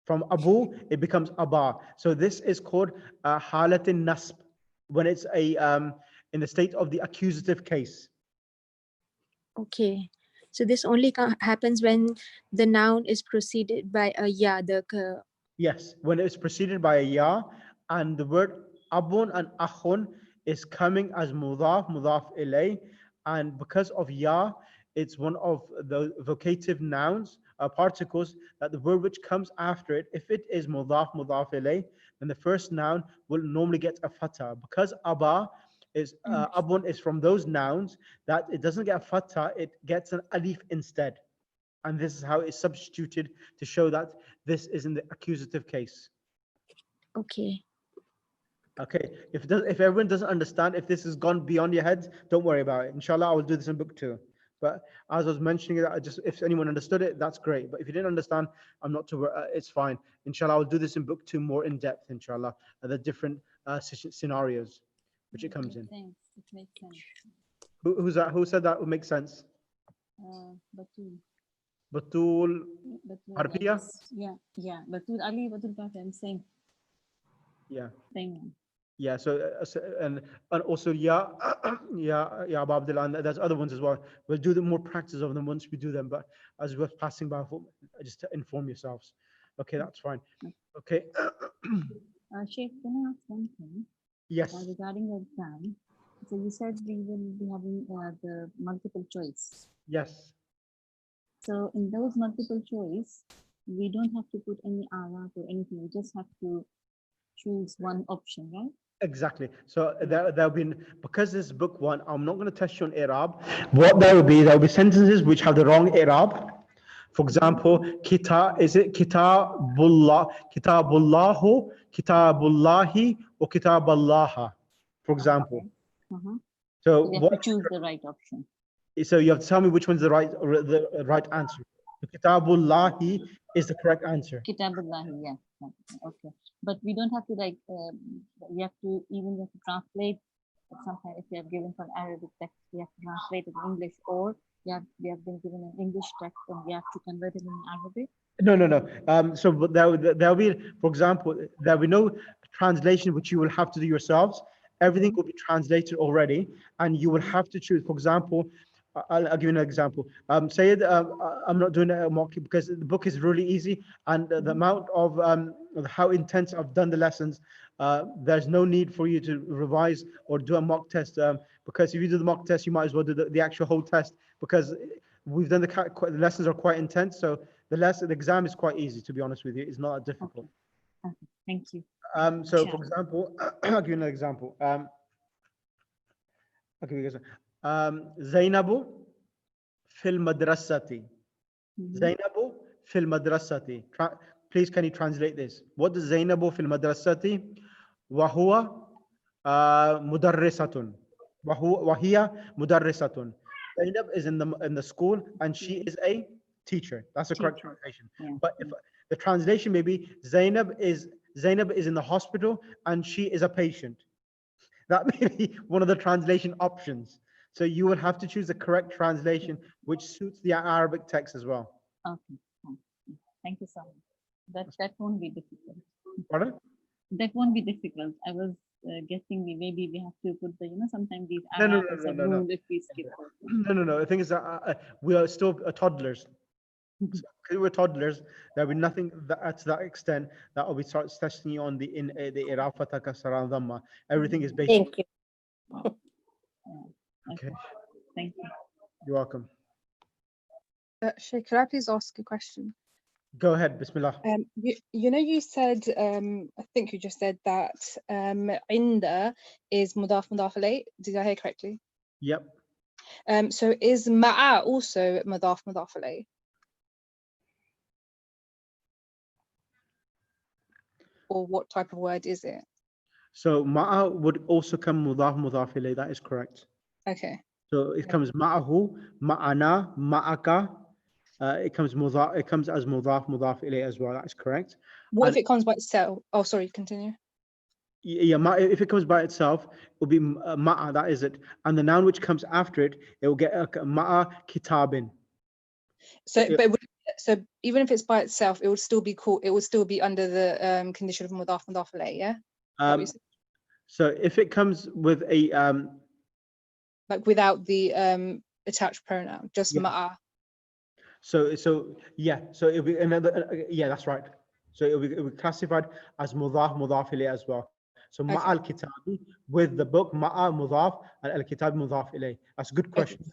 From Abu, it becomes Aba. So this is called halatin nasb, when it's in the state of the accusative case. Okay. So this only happens when the noun is preceded by a ya. Yes, when it's preceded by a ya, and the word abun and akhun is coming as mudaf ilay, and because of ya, it's one of the vocative nouns, particles, that the word which comes after it, if it is mudaf ilay, then the first noun will normally get a fatha. Because aba is abun is from those nouns that it doesn't get a fatha, it gets an alif instead. And this is how it's substituted to show that this is in the accusative case. Okay. Okay, if everyone doesn't understand, if this has gone beyond your heads, don't worry about it. Inshallah, I will do this in book 2. But as I was mentioning it, if anyone understood it, that's great. But if you didn't understand, I'm not to worry, it's fine. Inshallah, I will do this in book 2 more in depth, inshallah, the different scenarios which it comes in. It makes sense. Who's that? Who said that would make sense? Batul. Batul Harpiya? Yeah. Batul Ali, Batul Kafi, same. Yeah. Same one. Yeah, and also yeah Abu Abdullah, and there's other ones as well. We'll do the more practice of them once we do them, but as we're passing by, just to inform yourselves. Okay, that's fine. Okay. Sheikh, can I ask one thing? Yes. Regarding the exam, so you said we will be having the multiple choice. Yes. So in those multiple choice, we don't have to put any ayat or anything. We just have to choose one option, right? Exactly. So there'll be, because this is book 1, I'm not going to test you on Arab. What there will be sentences which have the wrong Arab. For example, is it kitabullah, kitabullahu, kitabullahi, or kitaballaha, for example. So you have to choose the right option. So you have to tell me which one's the right answer. Kitabullahi is the correct answer. Kitabullahi, yeah. Okay. But we don't have to we have to translate. Sometimes if we have given from Arabic text, we have to translate it in English, or we have been given an English text and we have to convert it in Arabic. No. So there'll be, for example, there'll be no translation which you will have to do yourselves. Everything will be translated already, and you will have to choose. For example, I'll give you an example. Sayyid, I'm not doing a mock because the book is really easy, and the amount of how intense I've done the lessons, there's no need for you to revise or do a mock test, because if you do the mock test, you might as well do the actual whole test, because we've done the lessons are quite intense, so the exam is quite easy, to be honest with you. It's not difficult. Okay. Thank you. So for example, I'll give you an example. Okay, Zainabu fil madrasati. Zainabu fil madrasati. Please, can you translate this? What does Zainabu fil madrasati? Wahua mudarrisatun. Wahia mudarrisatun. Zainab is in the school and she is a teacher. That's the correct translation. But if the translation may be Zainab is in the hospital and she is a patient. That may be one of the translation options. So you would have to choose the correct translation, which suits the Arabic text as well. Okay. Thank you so much. That won't be difficult. Pardon? That won't be difficult. I was guessing maybe we have to put the, sometimes these No, Arab as a rule if we skip. No. The thing is that we are still toddlers. So we're toddlers. There'll be nothing to that extent that will be start testing you on the Iraq Fataka Saran Dhamma. Everything is basic. Thank you. Okay. Thank you. You're welcome. Shay, could I please ask a question? Go ahead, Bismillah. You said, I think you just said that inda is mudaf alayh. Did I hear correctly? Yep. So is ma'a also mudaf alayh? Or what type of word is it? So ma'a would also come mudaf ilayh. That is correct. Okay. So it comes ma'ahu, ma'ana, ma'aka. It comes as mudaf ilayh as well. That is correct. What if it comes by itself? Oh, sorry, continue. Yeah, if it comes by itself, it will be ma'a, that is it. And the noun which comes after it, it will get ma'a kitabin. So even if it's by itself, it would still be called. It would still be under the condition of mudaf alayh. Yeah. So if it comes with a like without the attached pronoun, just ma'a. So yeah, so it'll be another. Yeah, that's right. So it'll be classified as mudaf ilayh as well. So ma'al kitabi with the book ma'a mudaf and al kitab mudaf ilayh. That's a good question.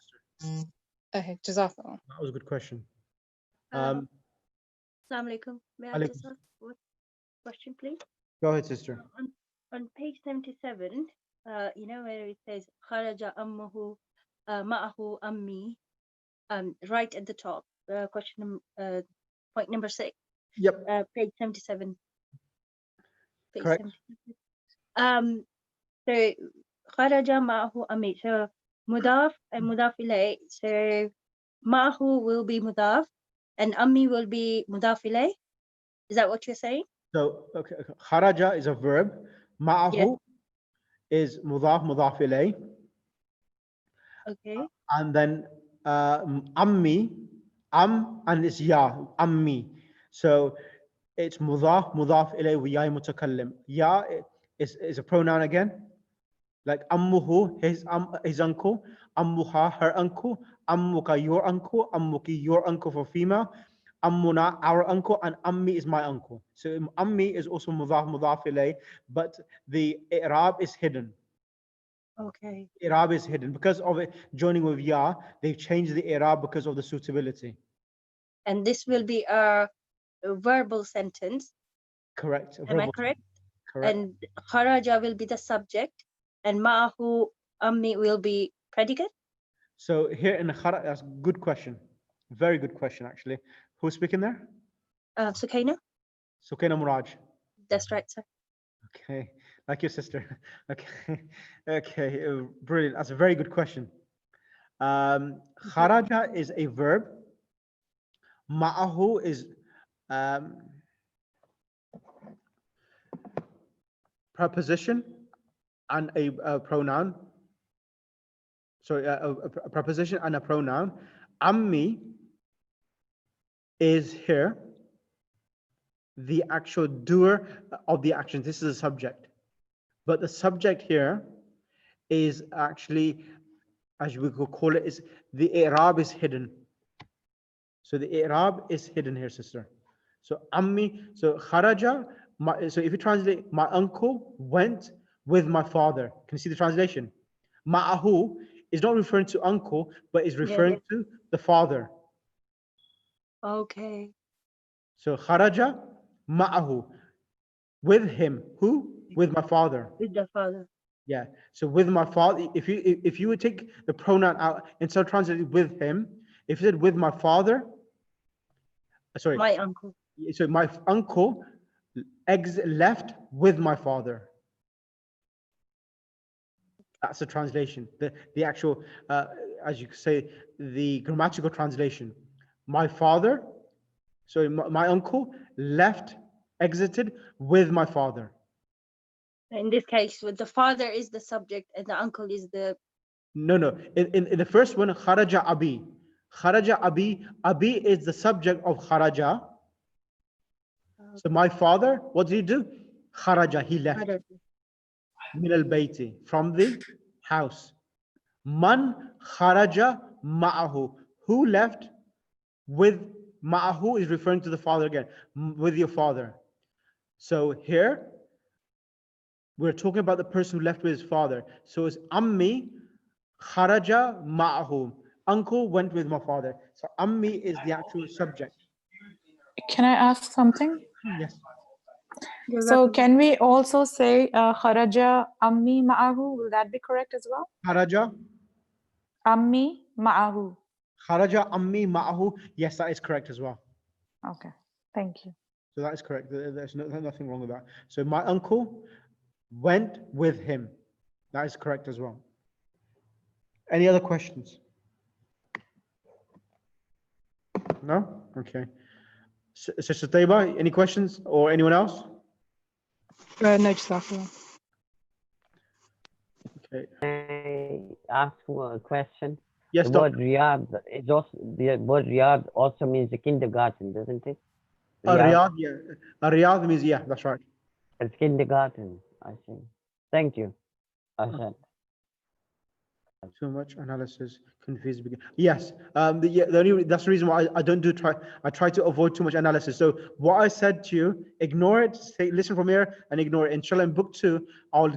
Okay, jazakallah. That was a good question. Assalamu alaikum. May I Alaikum. just ask one question, please? Go ahead, sister. On page 77, where it says kharaja ammuhu ma'ahu ammi, right at the top, point number 6. Yep. Page 77. Page Correct. 77. So kharaja ma'ahu ammi. So mudaf and mudaf ilayh. So ma'ahu will be mudaf and ammi will be mudaf ilayh. Is that what you're saying? So okay. Kharaja is a verb. Ma'ahu is mudaf ilayh. Okay. And then ammi, and it's ya, ammi. So it's mudaf ilayh wa ya mutakallim. Ya is a pronoun again. Like ammuhu, his uncle, ammuha, her uncle, ammuka, your uncle, ammuki, your uncle for female, ammuna, our uncle, and ammi is my uncle. So ammi is also mudaf ilayh, but the i'rab is hidden. Okay. I'rab is hidden because of it joining with ya. They've changed the i'rab because of the suitability. And this will be a verbal sentence. Correct. Am I correct? Correct. And kharaja will be the subject, and ma'ahu ammi will be predicate. So here in khara, that's a good question. Very good question, actually. Who's speaking there? Sukaina. Sukaina Muraj. That's right, sir. Okay, like your sister. Okay, brilliant. That's a very good question. Kharaja is a verb. Ma'ahu is preposition and a pronoun. Sorry, a preposition and a pronoun. Ammi is here the actual doer of the action. This is a subject. But the subject here is actually, as we could call it, is the i'rab is hidden. So the i'rab is hidden here, sister. So ammi, so kharaja, so if you translate, my uncle went with my father. Can you see the translation? Ma'ahu is not referring to uncle, but is referring to the father. Okay. So kharaja ma'ahu, with him. Who? With my father. With the father. Yeah. So with my father, if you would take the pronoun out instead of translating with him, if you said with my father, sorry, My uncle. so my uncle left with my father. That's the translation. The actual, as you could say, the grammatical translation. My father, so my uncle exited with my father. In this case, with the father is the subject and the uncle is the. No. In the first one, kharaja abi. Kharaja abi. Abi is the subject of kharaja. So my father, what did he do? Kharaja, he left. Min al-bayti, from the house. Man kharaja ma'ahu. Who left with ma'ahu is referring to the father again, with your father. So here, we're talking about the person who left with his father. So it's ammi kharaja ma'ahu. Uncle went with my father. So ammi is the actual subject. Can I ask something? Yes. So can we also say kharaja ammi ma'ahu? Will that be correct as well? Kharaja? Ammi ma'ahu. Kharaja ammi ma'ahu. Yes, that is correct as well. Okay, thank you. So that is correct. There's nothing wrong with that. So my uncle went with him. That is correct as well. Any other questions? No? Okay. Sister Taiba, any questions or anyone else? No, Jazakallah. Okay. I ask a question? Yes, the word Riyadh is also the word Riyadh also means the kindergarten, doesn't it? A Riyadh, yeah. A Riyadh means, yeah, that's right. It's kindergarten, I see. Thank you. Asad. Too much analysis, confused. Yes, that's the reason why I don't I try to avoid too much analysis. So what I said to you, ignore it, listen from here and ignore it. Inshallah, in book 2, I'll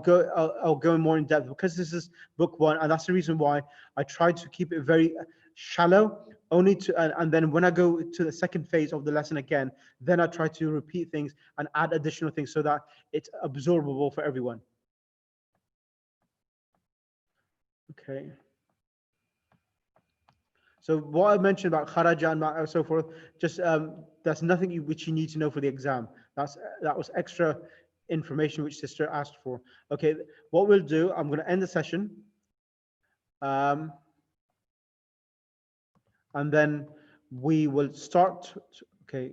go more in depth because this is book 1, and that's the reason why I try to keep it very shallow. Only to and then when I go to the second phase of the lesson again, then I try to repeat things and add additional things so that it's absorbable for everyone. Okay. So what I mentioned about kharaja and so forth, just that's nothing which you need to know for the exam. That was extra information which sister asked for. Okay, what we'll do, I'm going to end the session, and then we will start. Okay.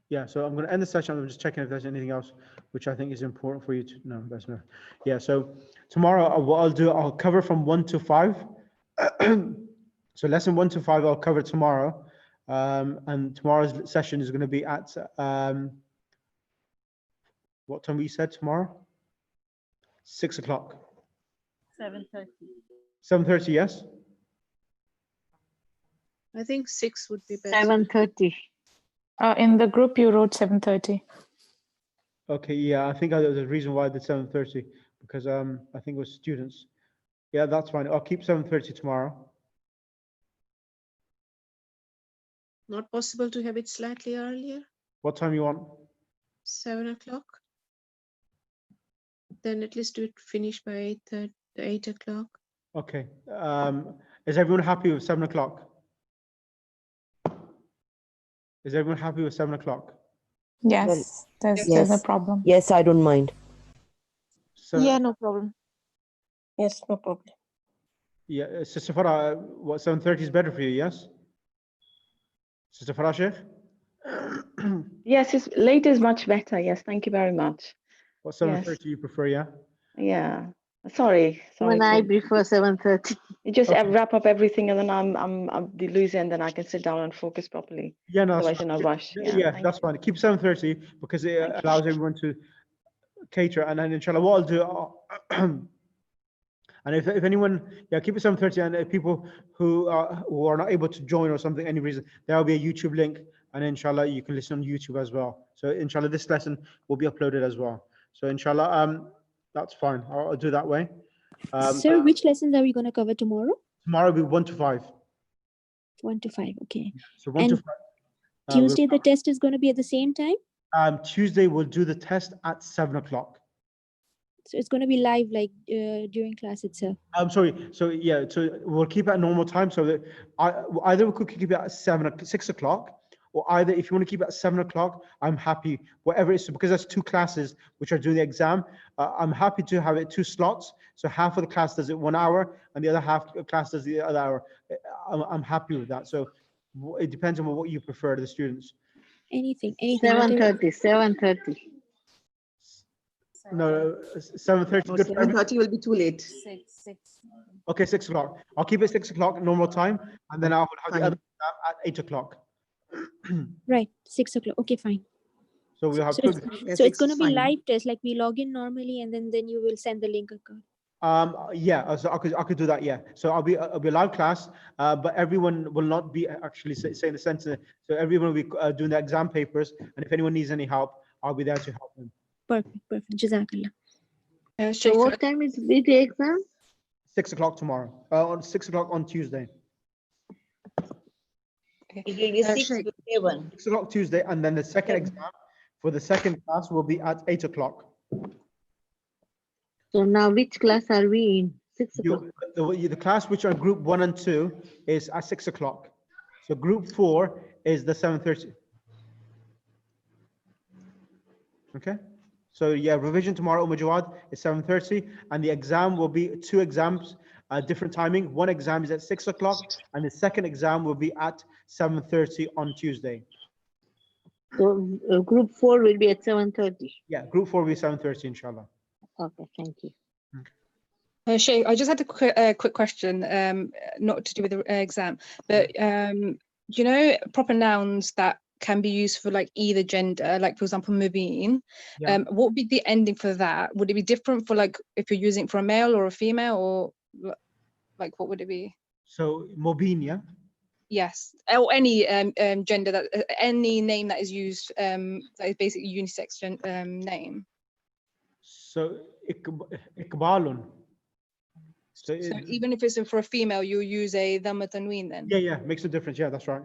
Yeah, so I'm going to end the session. I'm just checking if there's anything else which I think is important for you to know. That's not. Yeah, so tomorrow what I'll do, I'll cover from 1 to 5. So lesson 1 to 5 I'll cover tomorrow, and tomorrow's session is going to be at what time we said tomorrow? 6 o'clock. 7:30. 7:30, yes. I think 6 would be better. 7:30. In the group, you wrote 7:30. Okay, yeah, I think there's a reason why I did 7:30 because I think it was students. Yeah, that's fine. I'll keep 7:30 tomorrow. Not possible to have it slightly earlier? What time you want? 7 o'clock? Then at least do it finish by 8 o'clock. Okay. Is everyone happy with 7 o'clock? Is everyone happy with 7 o'clock? Yes, there's no problem. Yes, I don't mind. Yeah, no problem. Yes, no problem. Yeah, Sister Farah, what 7:30 is better for you, yes? Sister Farah Sheikh? Yes, late is much better. Yes, thank you very much. What 7:30 you prefer, yeah? Yeah. Sorry. When I prefer 7:30. You just Okay. wrap up everything and then I'm losing and then I can sit down and focus properly. Yeah, no, Otherwise that's in a fine. rush. Yeah, thank that's you. fine. Keep 7:30 because it allows everyone to cater, and then inshallah what I'll do, and if anyone, yeah, keep it 7:30, and if people who are not able to join or something, any reason, there will be a YouTube link, and inshallah you can listen on YouTube as well. So inshallah this lesson will be uploaded as well. So inshallah, that's fine. I'll do that way. Sir, which lessons are we going to cover tomorrow? Tomorrow will be 1 to 5. 1 to 5, okay. So 1 And to 5. Tuesday, the test is going to be at the same time? Tuesday, we'll do the test at 7 o'clock. So it's going to be live, like during class itself. I'm sorry. So yeah, so we'll keep it at normal time. So that either we could keep it at 6 o'clock, or either if you want to keep it at 7 o'clock, I'm happy. Whatever it is, because there's 2 classes which are doing the exam. I'm happy to have it 2 slots. So half of the class does it 1 hour, and the other half of the class does the other hour. I'm happy with that. So it depends on what you prefer to the students. Anything. 7:30. 7:30. No, 7:30. No, Good for everyone? 7:30 will be too late. 6. Okay, 6 o'clock. I'll keep it 6 o'clock normal time, and then I'll have the other exam at 8 o'clock. Right, 6 o'clock. Okay, fine. So we'll have So two. it's going to be live test, like we log in normally, and then you will send the link account. Yeah, so I could do that. Yeah, so I'll be a live class, but everyone will not be actually saying the sentence. So everyone will be doing the exam papers, and if anyone needs any help, I'll be there to help them. Perfect. Jazakallah. So what time is the exam? 6 o'clock tomorrow. On 6 o'clock on Tuesday. It will be 6 to 7. 6 o'clock Tuesday, and then the second exam for the second class will be at 8 o'clock. So now which class are we in? 6 o'clock. The class which are group 1 and 2 is at 6 o'clock. So group 4 is the 7:30. Okay. So yeah, revision tomorrow, Jawad, is 7:30, and the exam will be 2 exams, different timing. One exam is at 6 o'clock, and the second exam will be at 7:30 on Tuesday. So group 4 will be at 7:30. Yeah, group 4 will be 7:30, inshallah. Okay, thank you. Sheikh, I just had a quick question, not to do with the exam, but you know, proper nouns that can be used for like either gender, like for example, Mubin. Yeah. What would be the ending for that? Would it be different for like if you're using it for a male or a female, or like what would it be? So Mubin, yeah. Yes, or any gender that any name that is used that is basically unisex name. So Iqbalun. So Even if it's for a female, you use a dhamma tanween then. yeah, makes a difference. Yeah, that's right.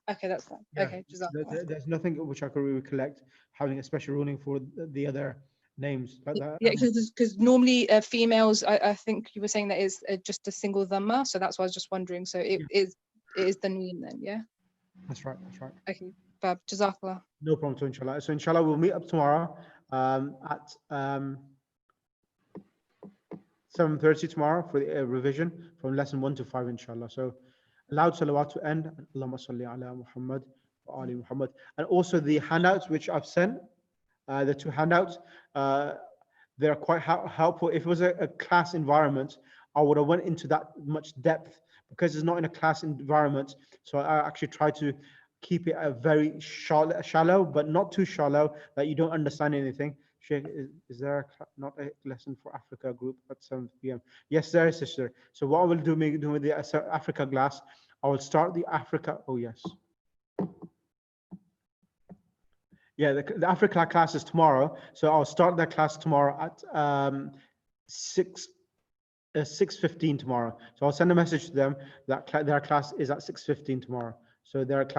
Okay, that's fine. Yeah. Okay, Jazakallah. There's nothing which I could recollect having a special ruling for the other names like that. Yeah, because normally females, I think you were saying that is just a single dhamma, so that's why I was just wondering. So it is tanween then, yeah. That's right. Okay, Fab. Jazakallah. No problem. So inshallah. So inshallah, we'll meet up tomorrow at 7:30 tomorrow for the revision from lesson 1 to 5, inshallah. So allowed salawat to end. Allahumma salli ala Muhammad wa ali Muhammad. And also the handouts which I've sent, the 2 handouts, they're quite helpful. If it was a class environment, I would have went into that much depth. Because it's not in a class environment, so I actually try to keep it a very shallow, but not too shallow that you don't understand anything. Sheikh, is there not a lesson for Africa group at 7 p.m.? Yes, there is, sister. So what I will do with the Africa class, I will start the Africa. Oh yes. Yeah, the Africa class is tomorrow. So I'll start that class tomorrow at 6:15 tomorrow. So I'll send a message to them that their class is at 6:15 tomorrow. So their class